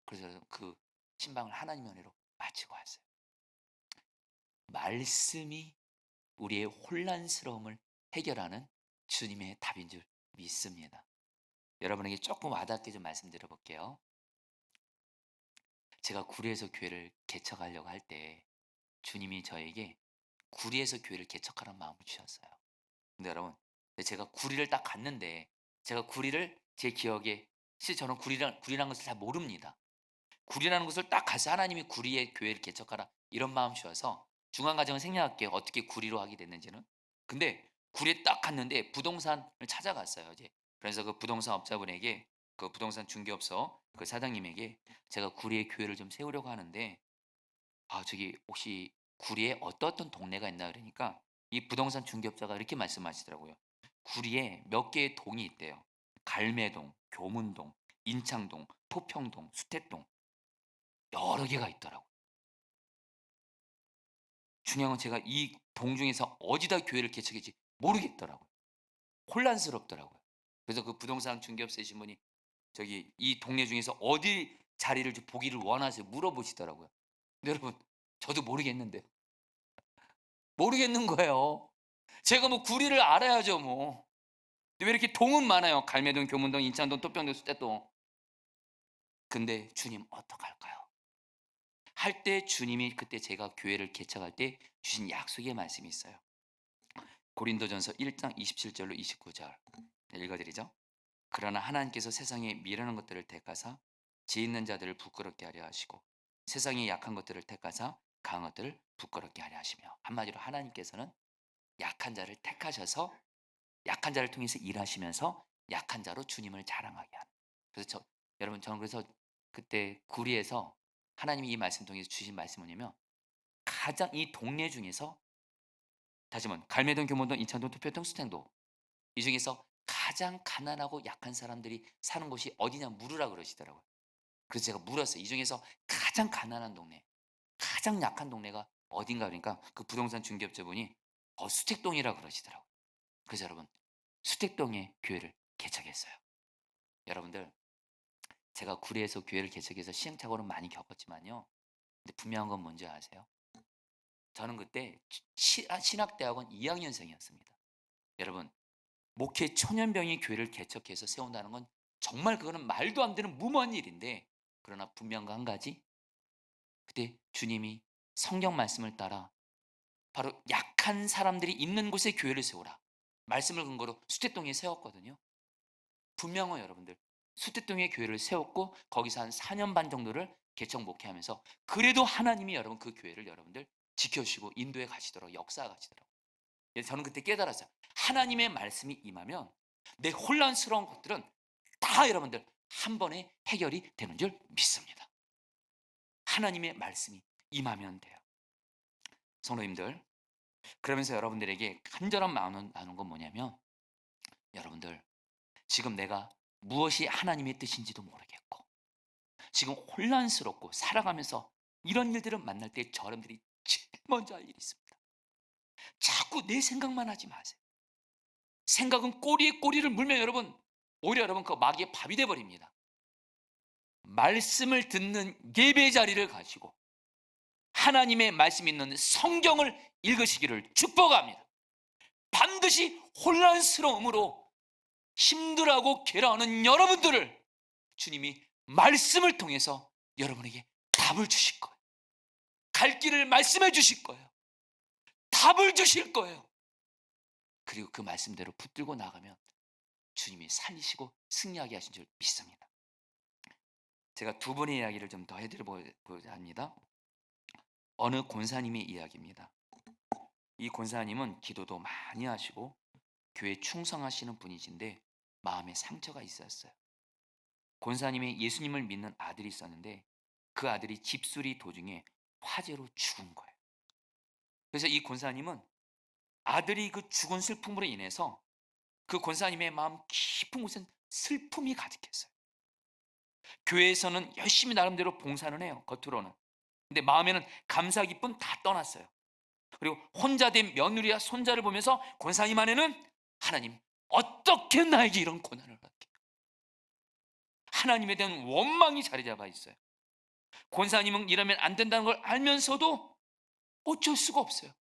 그래서 그 신방을 하나님의 은혜로 마치고 왔어요. 말씀이 우리의 혼란스러움을 해결하는 주님의 답인 줄 믿습니다. 여러분에게 조금 와닿게 좀 말씀드려 볼게요. 제가 구리에서 교회를 개척하려고 할 때 주님이 저에게 구리에서 교회를 개척하라는 마음을 주셨어요. 근데 여러분 제가 구리를 딱 갔는데 제가 구리를 제 기억에 사실 저는 구리라는 것을 잘 모릅니다. 구리라는 것을 딱 가서 하나님이 구리에 교회를 개척하라 이런 마음 주셔서 중간과정은 생략할게요. 어떻게 구리로 하게 됐는지는. 근데 구리에 딱 갔는데 부동산을 찾아갔어요. 이제 그래서 그 부동산 업자분에게 그 부동산 중개업소 그 사장님에게 제가 구리에 교회를 좀 세우려고 하는데 아 저기 혹시 구리에 어떤 동네가 있나 그러니까 이 부동산 중개업자가 이렇게 말씀하시더라고요. 구리에 몇 개의 동이 있대요. 갈매동, 교문동, 인창동, 토평동, 수택동 여러 개가 있더라고요. 중요한 건 제가 이 동 중에서 어디다 교회를 개척할지 모르겠더라고요. 혼란스럽더라고요. 그래서 그 부동산 중개업소이신 분이 저기 "이 동네 중에서 어디 자리를 좀 보기를 원하세요?" 물어보시더라고요. 근데 여러분 저도 모르겠는데요. 모르겠는 거예요. 제가 뭐 구리를 알아야죠 뭐. 근데 왜 이렇게 동은 많아요. 갈매동, 교문동, 인창동, 토평동, 수대동. 근데 주님 어떡할까요? 할 때 주님이 그때 제가 교회를 개척할 때 주신 약속의 말씀이 있어요. 고린도전서 1장 27 절로 29절 읽어 드리죠. 그러나 하나님께서 세상에 미련한 것들을 택하사 지혜 있는 자들을 부끄럽게 하려 하시고 세상에 약한 것들을 택하사 강한 것들을 부끄럽게 하려 하시며 한마디로 하나님께서는 약한 자를 택하셔서 약한 자를 통해서 일하시면서 약한 자로 주님을 자랑하게 하는. 그래서 여러분 저는 그래서 그때 구리에서 하나님이 이 말씀 통해서 주신 말씀은 뭐냐면 가장 이 동네 중에서 다시 한번 갈매동, 교문동, 인천동, 투표동, 수탱도 이 중에서 가장 가난하고 약한 사람들이 사는 곳이 어디냐 물으라 그러시더라고요. 그래서 제가 물었어요. 이 중에서 가장 가난한 동네, 가장 약한 동네가 어딘가 그러니까 그 부동산 중개업자분이 수택동이라 그러시더라고요. 그래서 여러분 수택동에 교회를 개척했어요. 여러분들 제가 구리에서 교회를 개척해서 시행착오를 많이 겪었지만요. 근데 분명한 건 뭔지 아세요? 저는 그때 신학대학원 2학년생이었습니다. 여러분, 목회 초년병이 교회를 개척해서 세운다는 건 정말 그거는 말도 안 되는 무모한 일인데, 그러나 분명한 거 한 가지, 그때 주님이 성경 말씀을 따라 바로 약한 사람들이 있는 곳에 교회를 세우라 말씀을 근거로 수태동에 세웠거든요. 분명한 여러분들, 수태동에 교회를 세웠고 거기서 한 4년 반 정도를 개척 목회하면서 그래도 하나님이 여러분 그 교회를 여러분들 지켜주시고 인도에 가시도록 역사에 가시더라고요. 그래서 저는 그때 깨달았어요. 하나님의 말씀이 임하면 내 혼란스러운 것들은 다 여러분들 한 번에 해결이 되는 줄 믿습니다. 하나님의 말씀이 임하면 돼요. 성도님들, 그러면서 여러분들에게 간절한 마음을 나눈 건 뭐냐면, 여러분들 지금 내가 무엇이 하나님의 뜻인지도 모르겠고 지금 혼란스럽고 살아가면서 이런 일들을 만날 때 여러분들이 제일 먼저 할 일이 있습니다. 자꾸 내 생각만 하지 마세요. 생각은 꼬리에 꼬리를 물면 여러분 오히려 여러분 그 마귀의 밥이 돼버립니다. 말씀을 듣는 예배 자리를 가지고 하나님의 말씀이 있는 성경을 읽으시기를 축복합니다. 반드시 혼란스러움으로 힘들어하고 괴로워하는 여러분들을 주님이 말씀을 통해서 여러분에게 답을 주실 거예요. 갈 길을 말씀해 주실 거예요. 답을 주실 거예요. 그리고 그 말씀대로 붙들고 나가면 주님이 살리시고 승리하게 하신 줄 믿습니다. 제가 두 분의 이야기를 좀 더 해드려보자 합니다. 어느 권사님의 이야기입니다. 이 권사님은 기도도 많이 하시고 교회 충성하시는 분이신데 마음에 상처가 있었어요. 권사님의 예수님을 믿는 아들이 있었는데 그 아들이 집수리 도중에 화재로 죽은 거예요. 그래서 이 권사님은 아들이 그 죽은 슬픔으로 인해서 그 권사님의 마음 깊은 곳엔 슬픔이 가득했어요. 교회에서는 열심히 나름대로 봉사는 해요, 겉으로는. 근데 마음에는 감사 기쁨 다 떠났어요. 그리고 혼자 된 며느리와 손자를 보면서 권사님 안에는 하나님 어떻게 나에게 이런 고난을 받게, 하나님에 대한 원망이 자리 잡아 있어요. 권사님은 이러면 안 된다는 걸 알면서도 어쩔 수가 없어요.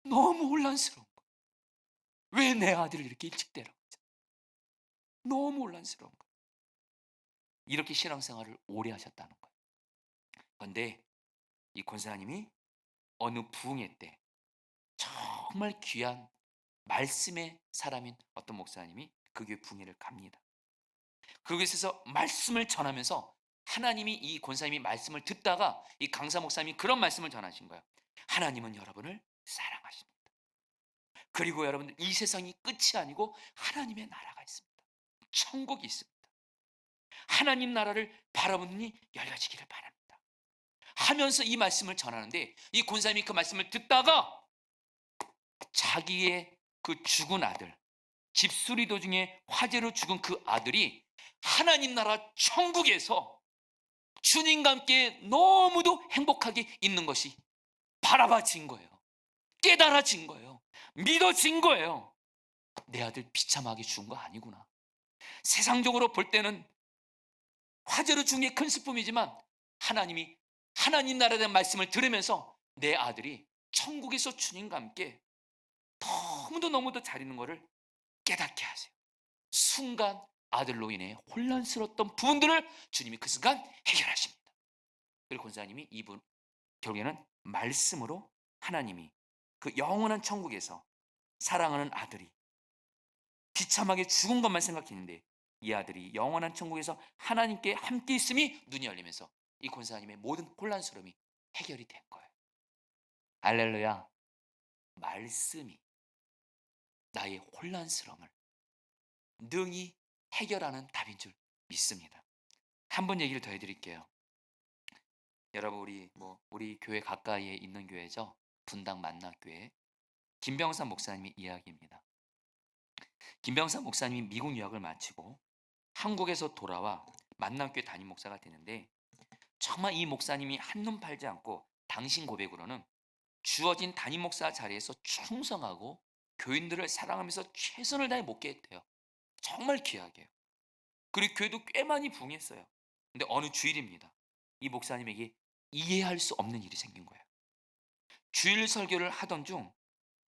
너무 혼란스러운 거예요. 왜 내 아들을 이렇게 일찍 데려가죠? 너무 혼란스러운 거예요. 이렇게 신앙생활을 오래 하셨다는 거예요. 그런데 이 권사님이 어느 부흥회 때 정말 귀한 말씀의 사람인 어떤 목사님이 그 교회 부흥회를 갑니다. 그곳에서 말씀을 전하면서 하나님이 이 권사님이 말씀을 듣다가 이 강사 목사님이 그런 말씀을 전하신 거예요. 하나님은 여러분을 사랑하십니다. 그리고 여러분들 이 세상이 끝이 아니고 하나님의 나라가 있습니다. 천국이 있습니다. 하나님 나라를 바라보는 눈이 열려지기를 바랍니다 하면서 이 말씀을 전하는데, 이 권사님이 그 말씀을 듣다가 자기의 그 죽은 아들, 집수리 도중에 화재로 죽은 그 아들이 하나님 나라 천국에서 주님과 함께 너무도 행복하게 있는 것이 바라봐진 거예요. 깨달아진 거예요. 믿어진 거예요. 내 아들 비참하게 죽은 거 아니구나. 세상적으로 볼 때는 화재로 죽은 게 큰 슬픔이지만 하나님이 하나님 나라에 대한 말씀을 들으면서 내 아들이 천국에서 주님과 함께 너무도 잘 있는 것을 깨닫게 하세요. 순간 아들로 인해 혼란스러웠던 부분들을 주님이 그 순간 해결하십니다. 그리고 권사님이 이분 결국에는 말씀으로 하나님이 그 영원한 천국에서 사랑하는 아들이 비참하게 죽은 것만 생각했는데 이 아들이 영원한 천국에서 하나님께 함께 있음이 눈이 열리면서 이 권사님의 모든 혼란스러움이 해결이 된 거예요. 할렐루야. 말씀이 나의 혼란스러움을 능히 해결하는 답인 줄 믿습니다. 한 번 얘기를 더 해드릴게요. 여러분 우리 교회 가까이에 있는 교회죠. 분당 만나교회 김병삼 목사님의 이야기입니다. 김병삼 목사님이 미국 유학을 마치고 한국에서 돌아와 만남교회 담임 목사가 되는데, 정말 이 목사님이 한눈 팔지 않고 당신 고백으로는 주어진 담임 목사 자리에서 충성하고 교인들을 사랑하면서 최선을 다해 목회했대요. 정말 귀하게요. 그리고 교회도 꽤 많이 부흥했어요. 근데 어느 주일입니다. 이 목사님에게 이해할 수 없는 일이 생긴 거예요. 주일 설교를 하던 중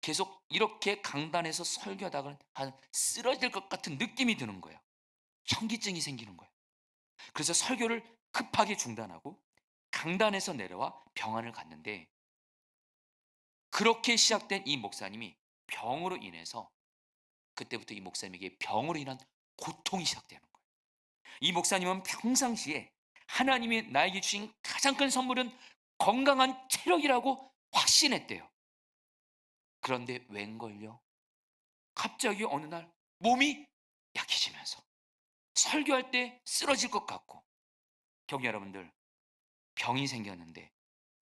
계속 이렇게 강단에서 설교하다가 한 쓰러질 것 같은 느낌이 드는 거예요. 현기증이 생기는 거예요. 그래서 설교를 급하게 중단하고 강단에서 내려와 병원을 갔는데, 그렇게 시작된 이 목사님이 병으로 인해서, 그때부터 이 목사님에게 병으로 인한 고통이 시작되는 거예요. 이 목사님은 평상시에 하나님이 나에게 주신 가장 큰 선물은 건강한 체력이라고 확신했대요. 그런데 웬걸요? 갑자기 어느 날 몸이 약해지면서 설교할 때 쓰러질 것 같고, 경여 여러분들, 병이 생겼는데,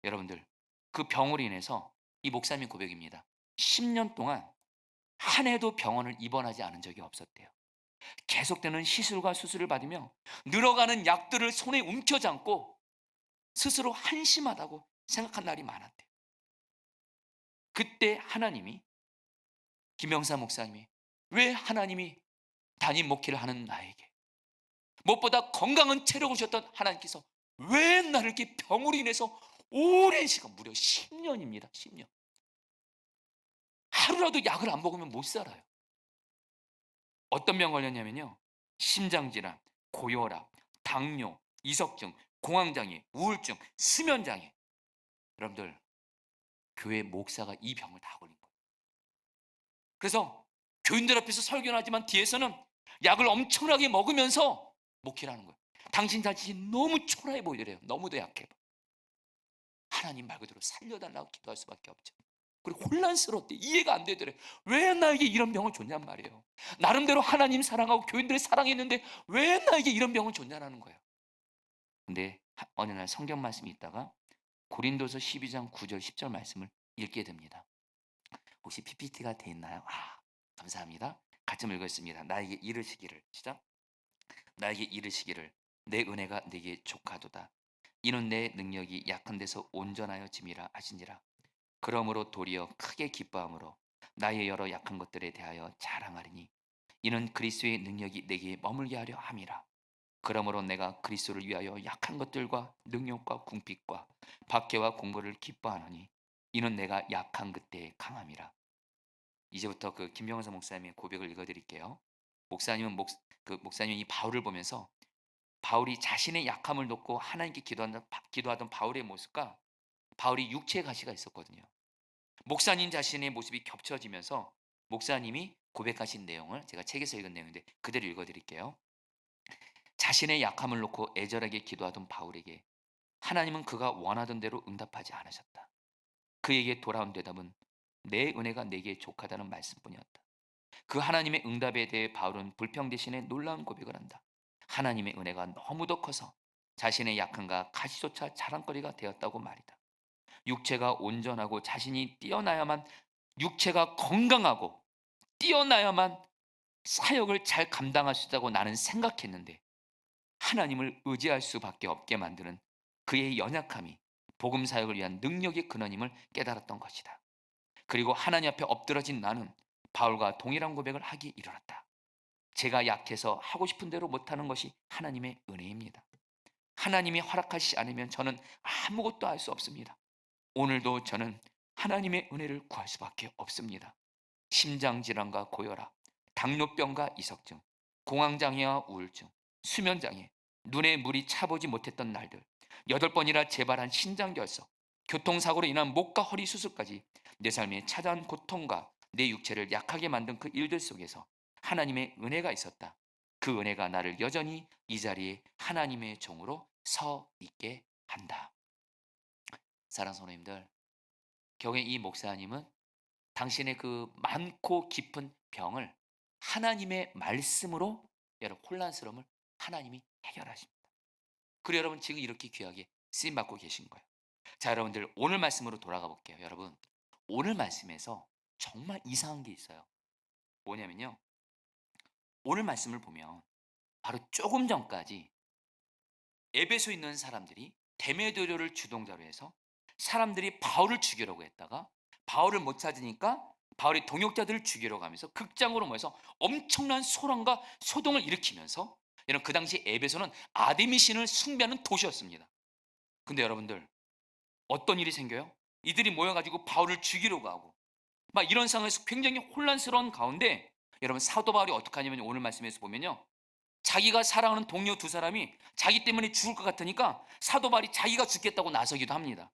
여러분들, 그 병으로 인해서 이 목사님 고백입니다. 10년 동안 한 해도 병원을 입원하지 않은 적이 없었대요. 계속되는 시술과 수술을 받으며 늘어가는 약들을 손에 움켜잡고 스스로 한심하다고 생각한 날이 많았대요. 그때 하나님이, 김영사 목사님이, 왜 하나님이 담임 목회를 하는 나에게, 무엇보다 건강한 체력을 주셨던 하나님께서 왜 나를 이렇게 병으로 인해서 오랜 시간, 무려 10년입니다. 10년. 하루라도 약을 안 먹으면 못 살아요. 어떤 병 걸렸냐면요. 심장질환, 고혈압, 당뇨, 이석증, 공황장애, 우울증, 수면장애. 여러분들, 교회 목사가 이 병을 다 걸린 거예요. 그래서 교인들 앞에서 설교는 하지만 뒤에서는 약을 엄청나게 먹으면서 목회를 하는 거예요. 당신 자신이 너무 초라해 보이더래요. 너무도 약해. 하나님 말 그대로 살려달라고 기도할 수밖에 없죠. 그리고 혼란스럽대. 이해가 안 되더래. 왜 나에게 이런 병을 줬냔 말이에요. 나름대로 하나님 사랑하고 교인들을 사랑했는데 왜 나에게 이런 병을 줬냐라는 거예요. 근데 어느 날 성경 말씀이 있다가 고린도서 12장 9절 10절 말씀을 읽게 됩니다. 혹시 PPT가 돼 있나요? 감사합니다. 같이 읽겠습니다. 나에게 이르시기를, 시작. 나에게 이르시기를 내 은혜가 네게 족하도다. 이는 내 능력이 약한 데서 온전하여 짐이라 하시니라. 그러므로 도리어 크게 기뻐함으로 나의 여러 약한 것들에 대하여 자랑하리니 이는 그리스도의 능력이 내게 머물게 하려 함이라. 그러므로 내가 그리스도를 위하여 약한 것들과 능력과 궁핍과 박해와 공고를 기뻐하노니 이는 내가 약한 그때의 강함이라. 이제부터 그 김병선 목사님의 고백을 읽어드릴게요. 목사님은 목사님이 이 바울을 보면서 바울이 자신의 약함을 놓고 하나님께 기도하던 바울의 모습과 바울이 육체의 가시가 있었거든요. 목사님 자신의 모습이 겹쳐지면서 목사님이 고백하신 내용을 제가 책에서 읽은 내용인데 그대로 읽어드릴게요. 자신의 약함을 놓고 애절하게 기도하던 바울에게 하나님은 그가 원하던 대로 응답하지 않으셨다. 그에게 돌아온 대답은 내 은혜가 내게 족하다는 말씀뿐이었다. 그 하나님의 응답에 대해 바울은 불평 대신에 놀라운 고백을 한다. 하나님의 은혜가 너무도 커서 자신의 약함과 가시조차 자랑거리가 되었다고 말이다. 육체가 온전하고 자신이 뛰어나야만, 육체가 건강하고 뛰어나야만 사역을 잘 감당할 수 있다고 나는 생각했는데 하나님을 의지할 수밖에 없게 만드는 그의 연약함이 복음 사역을 위한 능력의 근원임을 깨달았던 것이다. 그리고 하나님 앞에 엎드러진 나는 바울과 동일한 고백을 하기 일어났다. 제가 약해서 하고 싶은 대로 못하는 것이 하나님의 은혜입니다. 하나님이 허락하시지 않으면 저는 아무것도 할 수 없습니다. 오늘도 저는 하나님의 은혜를 구할 수밖에 없습니다. 심장질환과 고혈압, 당뇨병과 이석증, 공황장애와 우울증, 수면장애, 눈에 물이 차보지 못했던 날들, 8번이나 재발한 신장결석, 교통사고로 인한 목과 허리 수술까지 내 삶에 찾아온 고통과 내 육체를 약하게 만든 그 일들 속에서 하나님의 은혜가 있었다. 그 은혜가 나를 여전히 이 자리에 하나님의 종으로 서 있게 한다. 사랑하는 성도님들, 경의 이 목사님은 당신의 그 많고 깊은 병을 하나님의 말씀으로, 여러분, 혼란스러움을 하나님이 해결하십니다. 그리고 여러분 지금 이렇게 귀하게 쓰임 받고 계신 거예요. 자, 여러분들 오늘 말씀으로 돌아가 볼게요. 여러분, 오늘 말씀에서 정말 이상한 게 있어요. 뭐냐면요, 오늘 말씀을 보면 바로 조금 전까지 에베소에 있는 사람들이 데메드료를 주동자로 해서 사람들이 바울을 죽이려고 했다가 바울을 못 찾으니까 바울이 동역자들을 죽이러 가면서 극장으로 모여서 엄청난 소란과 소동을 일으키면서, 여러분 그 당시 에베소는 아데미 신을 숭배하는 도시였습니다. 근데 여러분들 어떤 일이 생겨요? 이들이 모여가지고 바울을 죽이려고 하고 막 이런 상황에서 굉장히 혼란스러운 가운데 여러분 사도 바울이 어떻게 하냐면 오늘 말씀에서 보면요, 자기가 사랑하는 동료 두 사람이 자기 때문에 죽을 것 같으니까 사도 바울이 자기가 죽겠다고 나서기도 합니다.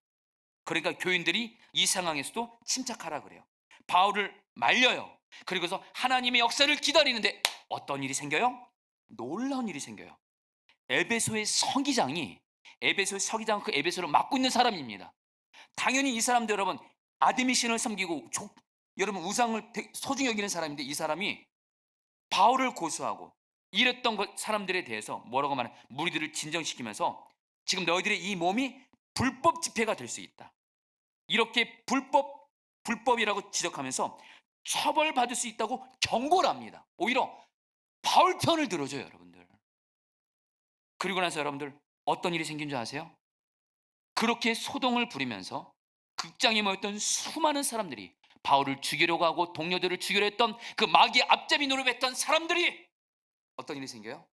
그러니까 교인들이 이 상황에서도 침착하라 그래요. 바울을 말려요. 그리고서 하나님의 역사를 기다리는데 어떤 일이 생겨요? 놀라운 일이 생겨요. 에베소의 서기장이, 에베소의 서기장, 그 에베소를 맡고 있는 사람입니다. 당연히 이 사람도 여러분 아데미 신을 섬기고 여러분 우상을 소중히 여기는 사람인데, 이 사람이 바울을 고소하고 이랬던 사람들에 대해서 뭐라고 말해? 무리들을 진정시키면서 지금 너희들의 이 몸이 불법 집회가 될 수 있다, 이렇게 불법이라고 지적하면서 처벌받을 수 있다고 경고를 합니다. 오히려 바울 편을 들어줘요, 여러분들. 그리고 나서 여러분들 어떤 일이 생긴 줄 아세요? 그렇게 소동을 부리면서 극장에 모였던 수많은 사람들이, 바울을 죽이려고 하고 동료들을 죽이려 했던 그 마귀의 앞잡이 노릇했던 사람들이 어떤 일이 생겨요?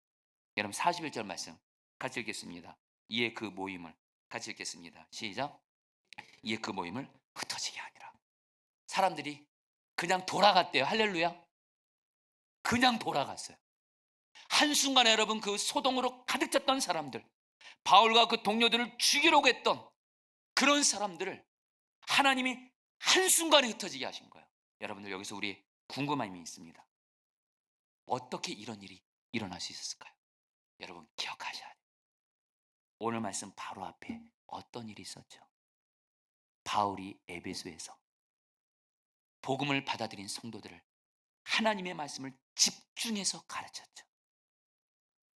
여러분 41절 말씀 같이 읽겠습니다. 이에 그 모임을 같이 읽겠습니다. 시작. 이에 그 모임을 흩어지게 하니라. 사람들이 그냥 돌아갔대요. 할렐루야. 그냥 돌아갔어요. 한순간에 여러분 그 소동으로 가득 찼던 사람들, 바울과 그 동료들을 죽이려고 했던 그런 사람들을 하나님이 한순간에 흩어지게 하신 거예요. 여러분들 여기서 우리 궁금함이 있습니다. 어떻게 이런 일이 일어날 수 있었을까요? 여러분 기억하셔야 돼요. 오늘 말씀 바로 앞에 어떤 일이 있었죠? 바울이 에베소에서 복음을 받아들인 성도들을 하나님의 말씀을 집중해서 가르쳤죠.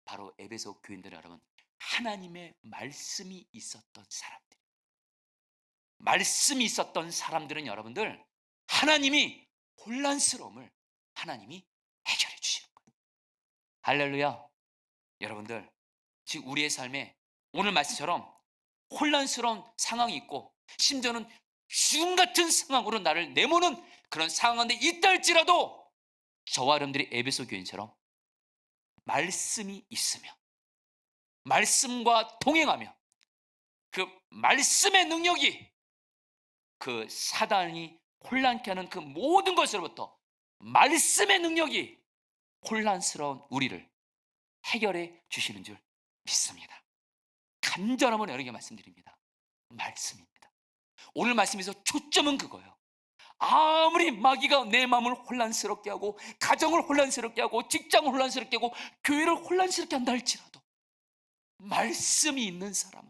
바로 에베소 교인들 여러분, 하나님의 말씀이 있었던 사람들, 말씀이 있었던 사람들은 여러분들 하나님이 혼란스러움을 하나님이 해결해 주시는 거예요. 할렐루야. 여러분들 지금 우리의 삶에 오늘 말씀처럼 혼란스러운 상황이 있고 심지어는 죽음 같은 상황으로 나를 내모는 그런 상황 가운데 있다 할지라도 저와 여러분들이 에베소 교인처럼 말씀이 있으며 말씀과 동행하며 그 말씀의 능력이 그 사단이 혼란케 하는 그 모든 것으로부터 말씀의 능력이 혼란스러운 우리를 해결해 주시는 줄 믿습니다. 간절함은 여러 개 말씀드립니다. 말씀입니다. 오늘 말씀에서 초점은 그거예요. 아무리 마귀가 내 마음을 혼란스럽게 하고 가정을 혼란스럽게 하고 직장을 혼란스럽게 하고 교회를 혼란스럽게 한다 할지라도 말씀이 있는 사람은,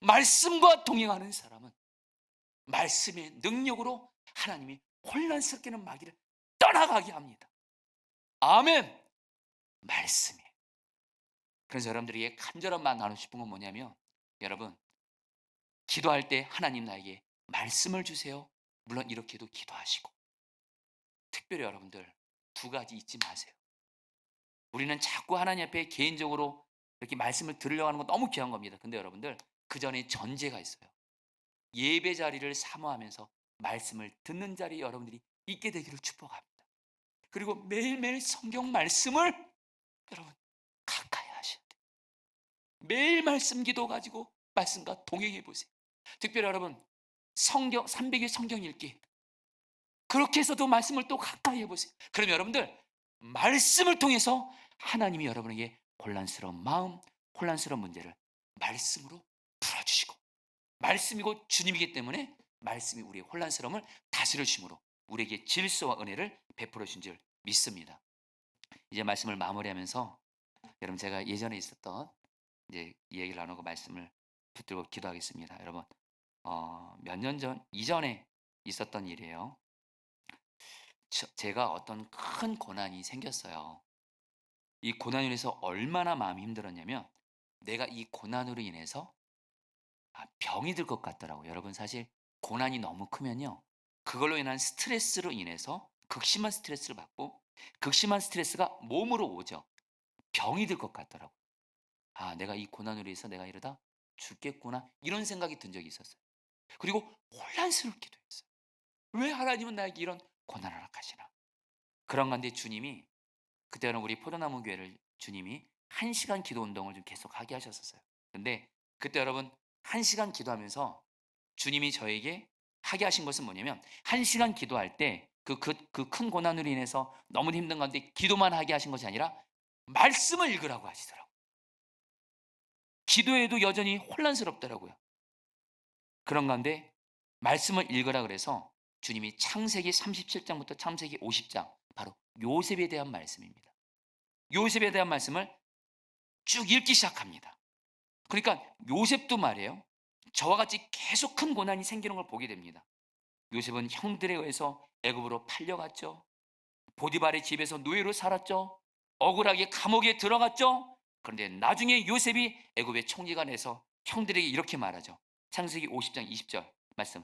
말씀과 동행하는 사람은 말씀의 능력으로 하나님이 혼란스럽게 하는 마귀를 떠나가게 합니다. 아멘. 말씀이에요. 그래서 여러분들에게 간절한 말 나누고 싶은 건 뭐냐면, 여러분 기도할 때 하나님 나에게 말씀을 주세요. 물론 이렇게도 기도하시고, 특별히 여러분들 두 가지 잊지 마세요. 우리는 자꾸 하나님 앞에 개인적으로 이렇게 말씀을 들으려고 하는 건 너무 귀한 겁니다. 근데 여러분들 그 전에 전제가 있어요. 예배 자리를 사모하면서 말씀을 듣는 자리에 여러분들이 있게 되기를 축복합니다. 그리고 매일매일 성경 말씀을 여러분 가까이 하셔야 돼요. 매일 말씀 기도 가지고 말씀과 동행해 보세요. 특별히 여러분 성경 300일 성경 읽기, 그렇게 해서도 말씀을 또 가까이 해보세요. 그러면 여러분들 말씀을 통해서 하나님이 여러분에게 혼란스러운 마음, 혼란스러운 문제를 말씀으로 풀어주시고, 말씀이고 주님이기 때문에 말씀이 우리의 혼란스러움을 다스려 주심으로 우리에게 질서와 은혜를 베풀어 주신 줄 믿습니다. 이제 말씀을 마무리하면서 여러분 제가 예전에 있었던 이제 이야기를 나누고 말씀을 붙들고 기도하겠습니다. 여러분 몇 년 전 이전에 있었던 일이에요. 제가 어떤 큰 고난이 생겼어요. 이 고난으로 인해서 얼마나 마음이 힘들었냐면, 내가 이 고난으로 인해서 병이 들 것 같더라고요. 여러분 사실 고난이 너무 크면요, 그걸로 인한 스트레스로 인해서 극심한 스트레스를 받고 극심한 스트레스가 몸으로 오죠. 병이 들 것 같더라고요. 내가 이 고난으로 인해서 내가 이러다 죽겠구나, 이런 생각이 든 적이 있었어요. 그리고 혼란스럽기도 했어요. 왜 하나님은 나에게 이런 고난을 허락하시나. 그런 가운데 주님이, 그때는 우리 포도나무 교회를 주님이 1시간 기도 운동을 좀 계속 하게 하셨었어요. 근데 그때 여러분 1시간 기도하면서 주님이 저에게 하게 하신 것은 뭐냐면 1시간 기도할 때 그 큰 고난으로 인해서 너무 힘든 건데 기도만 하게 하신 것이 아니라 말씀을 읽으라고 하시더라고요. 기도에도 여전히 혼란스럽더라고요. 그런 가운데 말씀을 읽으라 그래서 주님이 창세기 37장부터 창세기 50장, 바로 요셉에 대한 말씀입니다. 요셉에 대한 말씀을 쭉 읽기 시작합니다. 그러니까 요셉도 말이에요, 저와 같이 계속 큰 고난이 생기는 걸 보게 됩니다. 요셉은 형들에 의해서 애굽으로 팔려갔죠. 보디발의 집에서 노예로 살았죠. 억울하게 감옥에 들어갔죠. 그런데 나중에 요셉이 애굽의 총리가 돼서 형들에게 이렇게 말하죠. 창세기 50장 20절 말씀.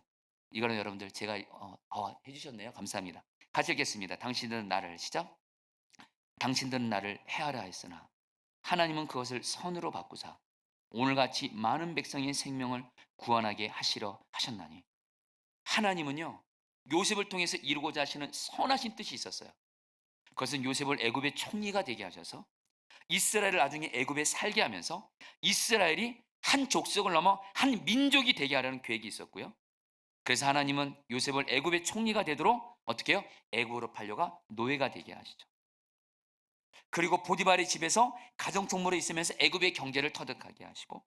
이거는 여러분들 제가 해주셨네요. 감사합니다. 같이 읽겠습니다. 당신들은 나를 시작. 당신들은 나를 해하라 했으나 하나님은 그것을 선으로 바꾸사 오늘같이 많은 백성의 생명을 구원하게 하시려 하셨나니. 하나님은요, 요셉을 통해서 이루고자 하시는 선하신 뜻이 있었어요. 그것은 요셉을 애굽의 총리가 되게 하셔서 이스라엘을 나중에 애굽에 살게 하면서 이스라엘이 한 족속을 넘어 한 민족이 되게 하려는 계획이 있었고요. 그래서 하나님은 요셉을 애굽의 총리가 되도록 어떻게 해요? 애굽으로 팔려가 노예가 되게 하시죠. 그리고 보디발의 집에서 가정총무로 있으면서 애굽의 경제를 터득하게 하시고,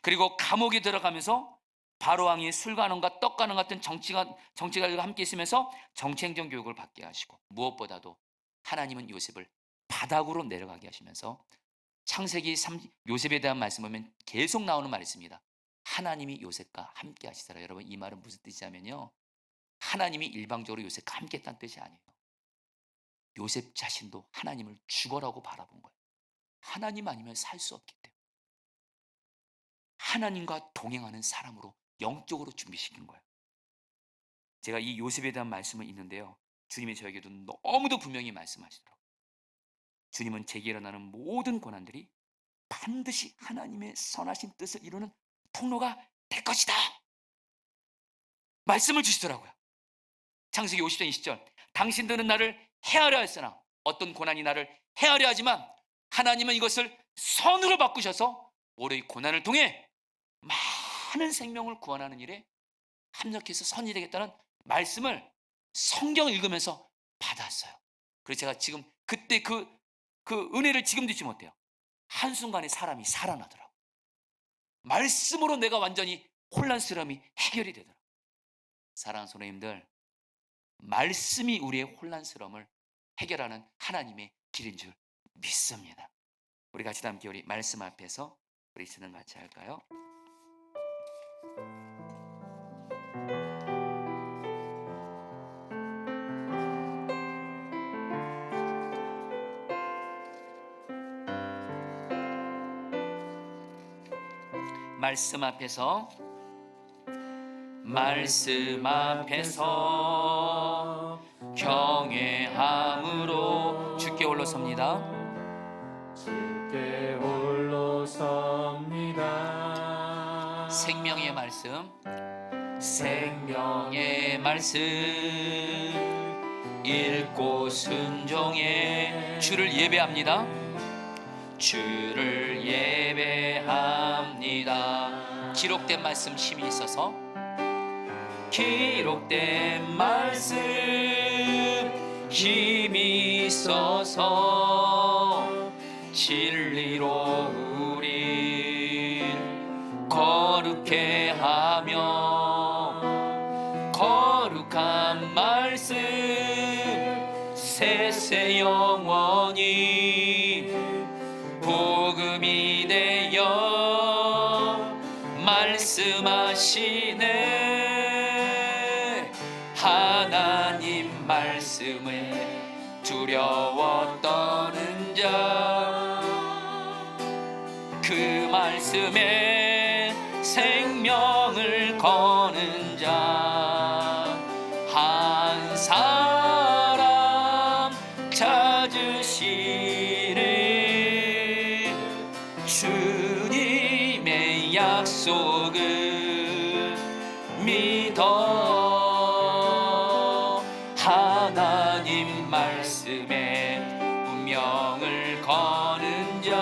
그리고 감옥에 들어가면서 바로왕이 술관원과 떡관원 같은 정치가들과 함께 있으면서 정치행정 교육을 받게 하시고, 무엇보다도 하나님은 요셉을 바닥으로 내려가게 하시면서 창세기 요셉에 대한 말씀 보면 계속 나오는 말이 있습니다. 하나님이 요셉과 함께 하시더라. 여러분, 이 말은 무슨 뜻이냐면요, 하나님이 일방적으로 요셉과 함께 했다는 뜻이 아니에요. 요셉 자신도 하나님을 죽어라고 바라본 거예요. 하나님 아니면 살 수 없기 때문에 하나님과 동행하는 사람으로 영적으로 준비시킨 거예요. 제가 이 요셉에 대한 말씀을 읽는데요, 주님이 저에게도 너무도 분명히 말씀하시더라고요. 주님은 제게 일어나는 모든 고난들이 반드시 하나님의 선하신 뜻을 이루는 통로가 될 것이다, 말씀을 주시더라고요. 창세기 50장 20절. 당신들은 나를 해하려 했으나, 어떤 고난이 나를 해하려 하지만 하나님은 이것을 선으로 바꾸셔서 오래 고난을 통해 많은 생명을 구원하는 일에 합력해서 선이 되겠다는 말씀을 성경을 읽으면서 받았어요. 그래서 제가 지금 그때 그 은혜를 지금도 잊지 못해요. 한순간에 사람이 살아나더라고요. 말씀으로 내가 완전히 혼란스러움이 해결이 되더라고요. 사랑하는 성도님들, 말씀이 우리의 혼란스러움을 해결하는 하나님의 길인 줄 믿습니다. 우리 같이 다 함께 우리 말씀 앞에서 우리 찬양 같이 할까요? 말씀 앞에서, 말씀 앞에서 경외함으로 주께 홀로 섭니다. 주께 홀로 섭니다. 생명의 말씀, 생명의 말씀 읽고 순종해 주를 예배합니다. 주를 예배합니다. 기록된 말씀 힘이 있어서, 기록된 말씀 힘이 있어서 진리로 우릴 거룩해 하며, 거룩한 말씀 세세 영원히 복음이 되어 말씀하시네. 하나님 말씀을 두려워 떠는 자, 그 말씀에 생명을 거는 자 한 사람 찾으시리. 주님의 약속을 믿어 하나님 말씀에 운명을 거는 자,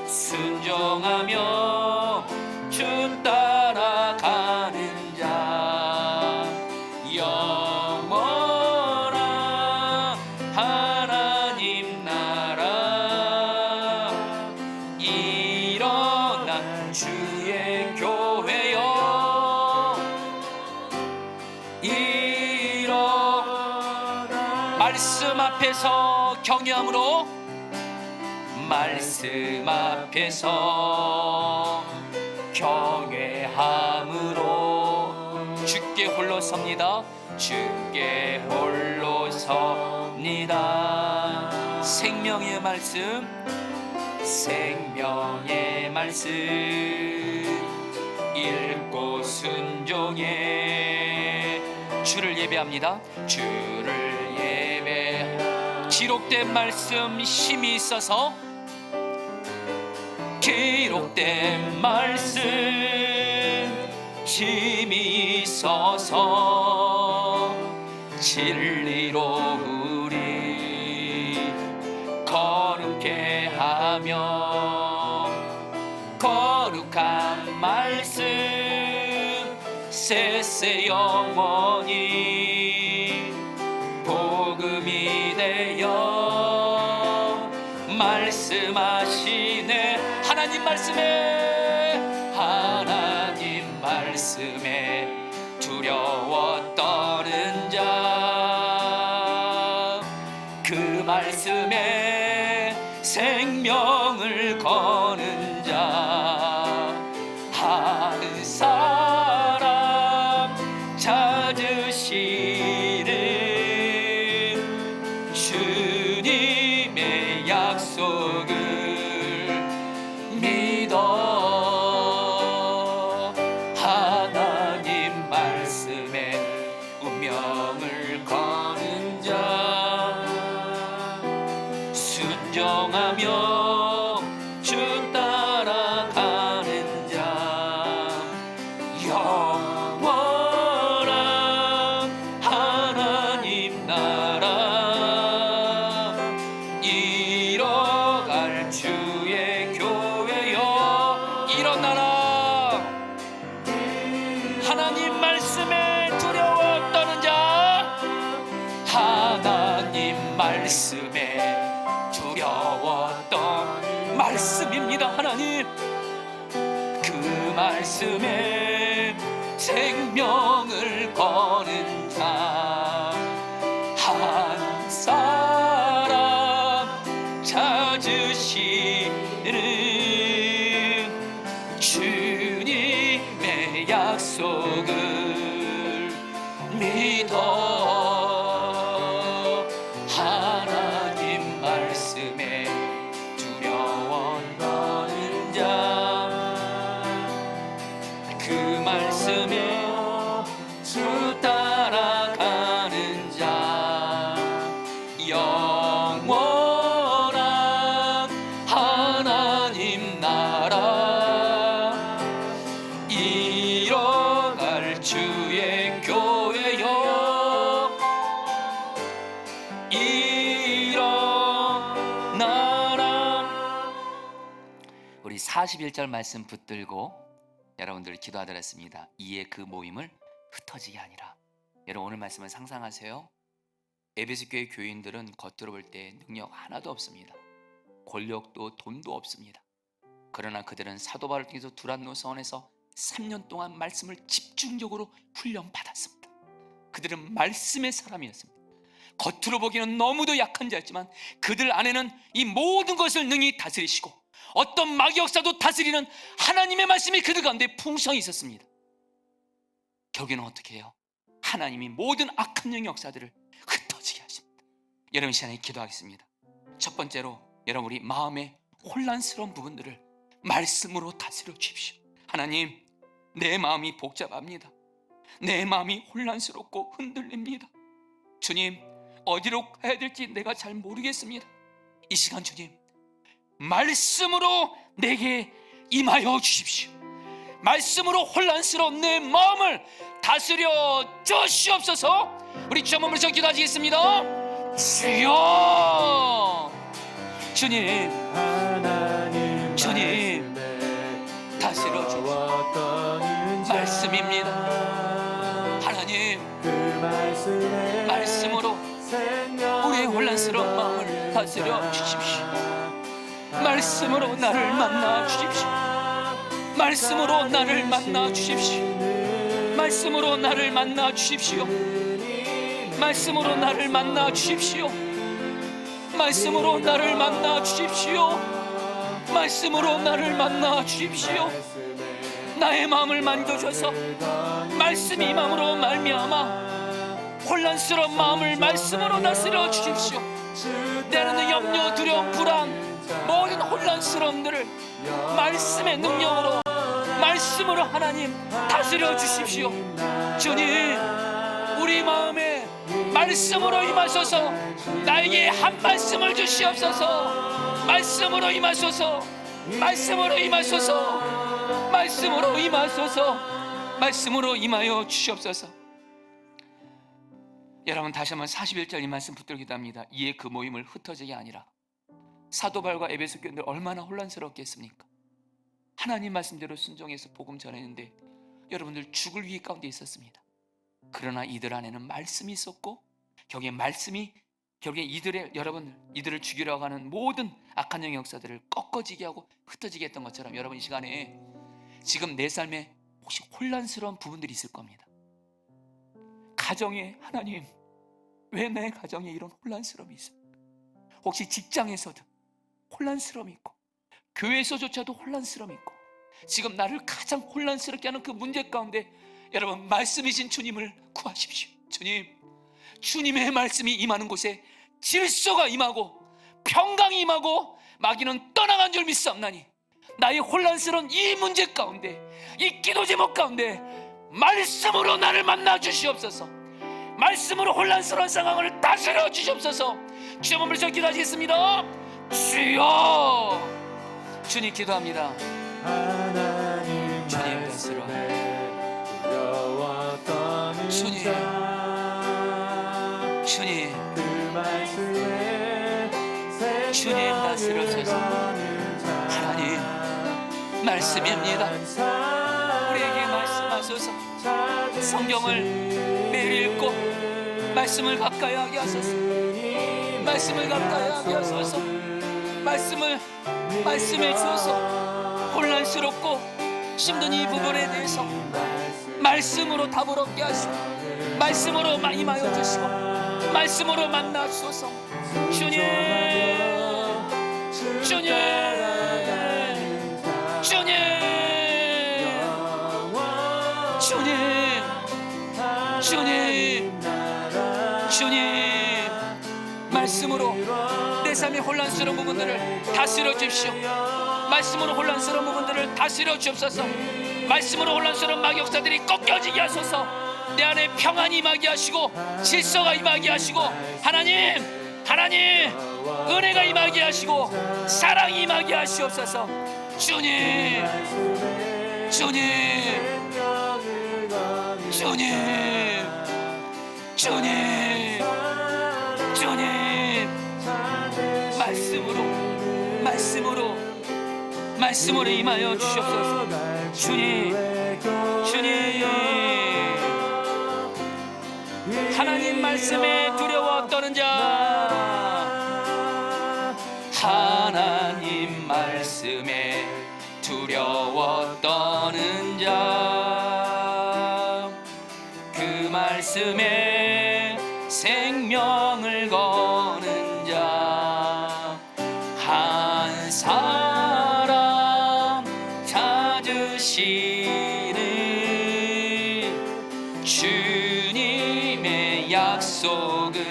순종하며 주 말씀 앞에서 경외함으로, 말씀 앞에서 경외함으로 주께 홀로 섭니다. 주께 홀로 섭니다. 생명의 말씀, 생명의 말씀 읽고 순종해 주를 예배합니다. 주를 예배. 기록된 말씀 힘이 있어서, 기록된 말씀 힘이 있어서 진리로 우리 거룩해 하며, 거룩한 말씀 세세 영원히 복음이 되어 말씀하시네. 하나님 말씀에, 하나님 말씀에 두려워 떠는 자, 그 말씀에 생명을 거는 자, 한 사람 찾으시는 주님의 약속을 믿어. 하나님 말씀에 운명을 거는 자, 순종하며 주 따라가는 자, 영원한 하나님 나라 이뤄갈 주의 교회여 일어나라. 하나님 말씀에 두려워 떠는 자, 하나님 말씀에 두려워 떠는 말씀입니다. 하나님, 그 말씀에 생명을 거는 자, 한 사람 찾으시는 주님의 약속을 믿어. 하나님 말씀에 두려워 떠는 자, 그 말씀에 주 따라가는 자, 영원한 하나님 나라 이뤄갈 주의 교회여 일어나라. 우리 41절 말씀 붙들고 여러분들 기도하드렸습니다. 이에 그 모임을 흩어지게 하니라. 여러분, 오늘 말씀을 상상하세요. 에베소 교회 교인들은 겉으로 볼 때 능력 하나도 없습니다. 권력도 돈도 없습니다. 그러나 그들은 사도 바울을 통해서 두란노 서원에서 3년 동안 말씀을 집중적으로 훈련받았습니다. 그들은 말씀의 사람이었습니다. 겉으로 보기에는 너무도 약한 자였지만 그들 안에는 이 모든 것을 능히 다스리시고 어떤 마귀 역사도 다스리는 하나님의 말씀이 그들 가운데 풍성히 있었습니다. 결국에는 어떻게 해요? 하나님이 모든 악한 영의 역사들을 흩어지게 하십니다. 여러분, 이 시간에 기도하겠습니다. 첫 번째로 여러분, 우리 마음의 혼란스러운 부분들을 말씀으로 다스려 주십시오. 하나님, 내 마음이 복잡합니다. 내 마음이 혼란스럽고 흔들립니다. 주님, 어디로 가야 될지 내가 잘 모르겠습니다. 이 시간 주님, 말씀으로 내게 임하여 주십시오. 말씀으로 혼란스러운 내 마음을 다스려 주시옵소서. 우리 주 한번 부르셔 기도하시겠습니다. 주여, 주님, 주님 다스려 주십시오. 말씀입니다. 하나님, 말씀으로 우리의 혼란스러운 마음을 다스려 주십시오. 말씀으로 나를 만나 주십시오. 말씀으로 나를 만나 주십시오. 말씀으로 나를 만나 주십시오. 말씀으로 나를 만나 주십시오. 말씀으로 나를 만나 주십시오. 말씀으로 나를 만나 주십시오. 나의 마음을 만져줘서 말씀이 임함으로 말미암아 혼란스러운 마음을 말씀으로 다스려 주십시오. 때로는 염려, 두려움, 불안, 모든 혼란스러움들을 말씀의 능력으로, 말씀으로 하나님 다스려 주십시오. 주님, 우리 마음에 말씀으로 임하소서. 나에게 한 말씀을 주시옵소서. 말씀으로 임하소서. 말씀으로 임하소서. 말씀으로 임하소서. 말씀으로 임하여 주시옵소서. 여러분, 다시 한번 41절 이 말씀 붙들기도 합니다. 이에 그 모임을 흩어지게 아니라. 사도 바울과 에베소 교인들 얼마나 혼란스럽겠습니까? 하나님 말씀대로 순종해서 복음 전했는데 여러분들 죽을 위기 가운데 있었습니다. 그러나 이들 안에는 말씀이 있었고, 결국에 말씀이 이들을 죽이려고 하는 모든 악한 영의 역사들을 꺾어지게 하고 흩어지게 했던 것처럼, 여러분 이 시간에 지금 내 삶에 혹시 혼란스러운 부분들이 있을 겁니다. 가정에, 하나님 왜 내 가정에 이런 혼란스러움이 있어? 혹시 직장에서도 혼란스러움이 있고, 교회에서조차도 혼란스러움이 있고, 지금 나를 가장 혼란스럽게 하는 그 문제 가운데 여러분, 말씀이신 주님을 구하십시오. 주님, 주님의 말씀이 임하는 곳에 질서가 임하고 평강이 임하고 마귀는 떠나간 줄 믿사옵나니 나의 혼란스러운 이 문제 가운데, 이 기도 제목 가운데 말씀으로 나를 만나 주시옵소서. 말씀으로 혼란스러운 상황을 다스려 주시옵소서. 주여, 한번 불러 기도하시겠습니다. 주여, 주님 기도합니다. 주님 다스려. 주님, 주님, 주님 다스려주소서. 하나님, 말씀입니다. 우리에게 말씀하소서. 성경을 매일 읽고 말씀을 가까이 하게 하소서. 말씀을 가까이 하게 하소서. 말씀해 주소서. 혼란스럽고 힘든 이 부분에 대해서 말씀으로 답을 얻게 하시고, 말씀으로 임하여 주시고, 말씀으로 만나 주소서. 주님, 주님, 주님, 주님, 주님, 주님, 말씀으로 내 삶의 혼란스러운 부분들을 다스려 주십시오. 말씀으로 혼란스러운 부분들을 다스려 주옵소서. 말씀으로 혼란스러운 마귀역사들이 꺾여지게 하소서. 내 안에 평안이 임하게 하시고 질서가 임하게 하시고, 하나님 은혜가 임하게 하시고 사랑이 임하게 하시옵소서. 주님, 주님, 주님, 주님, 주님, 말씀으로 임하여 주시옵소서. 주님, 하나님 말씀에 두려워 떠는 자, 하나님 말씀에 두려워 떠는 자, 그 말씀에 생명을 거는 자, 한 사람 찾으시는 주님의 약속을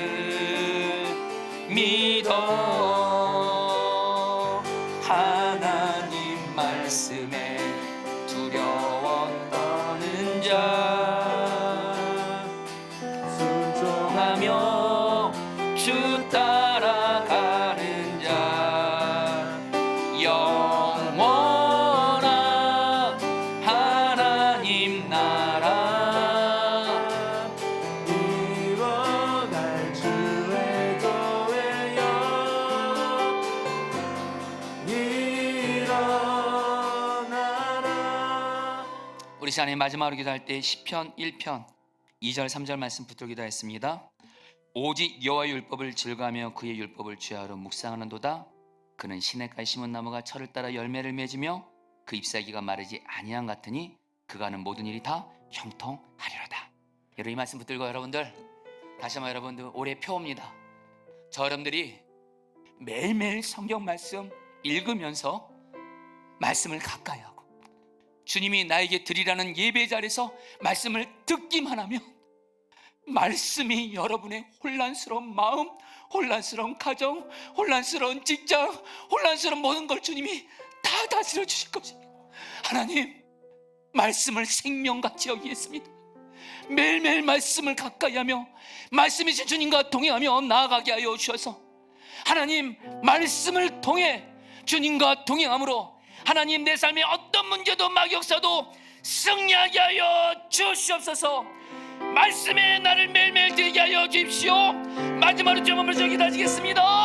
믿어. 하나님 말씀에 두려워 떠는 자, 순종하며 주 따라가는 자, 영원한 하나님 나라 이뤄갈 주의 교회여 일어나라. 우리 시간에 마지막으로 기도할 때 시편 1편 2절 3절 말씀 붙들고 기도했습니다. 오직 여호와의 율법을 즐거하며 그의 율법을 주야로 묵상하는도다. 그는 시냇가에 심은 나무가 철을 따라 열매를 맺으며 그 잎사귀가 마르지 아니함 같으니 그가 하는 모든 일이 다 형통하리로다. 여러분, 이 말씀 붙들고 여러분들 다시 한번 여러분들 올해 표입니다. 저 여러분들이 매일매일 성경 말씀 읽으면서 말씀을 가까이 하고 주님이 나에게 드리라는 예배 자리에서 말씀을 듣기만 하면 말씀이 여러분의 혼란스러운 마음, 혼란스러운 가정, 혼란스러운 직장, 혼란스러운 모든 걸 주님이 다 다스려 주실 것입니다. 하나님, 말씀을 생명같이 여기겠습니다. 매일매일 말씀을 가까이 하며 말씀이신 주님과 동행하며 나아가게 하여 주셔서 하나님, 말씀을 통해 주님과 동행함으로 하나님, 내 삶의 어떤 문제도 막역사도 승리하게 하여 주시옵소서. 말씀에 나를 매일매일 들게 하여 주십시오. 마지막으로 좀 한번 기도하시겠습니다.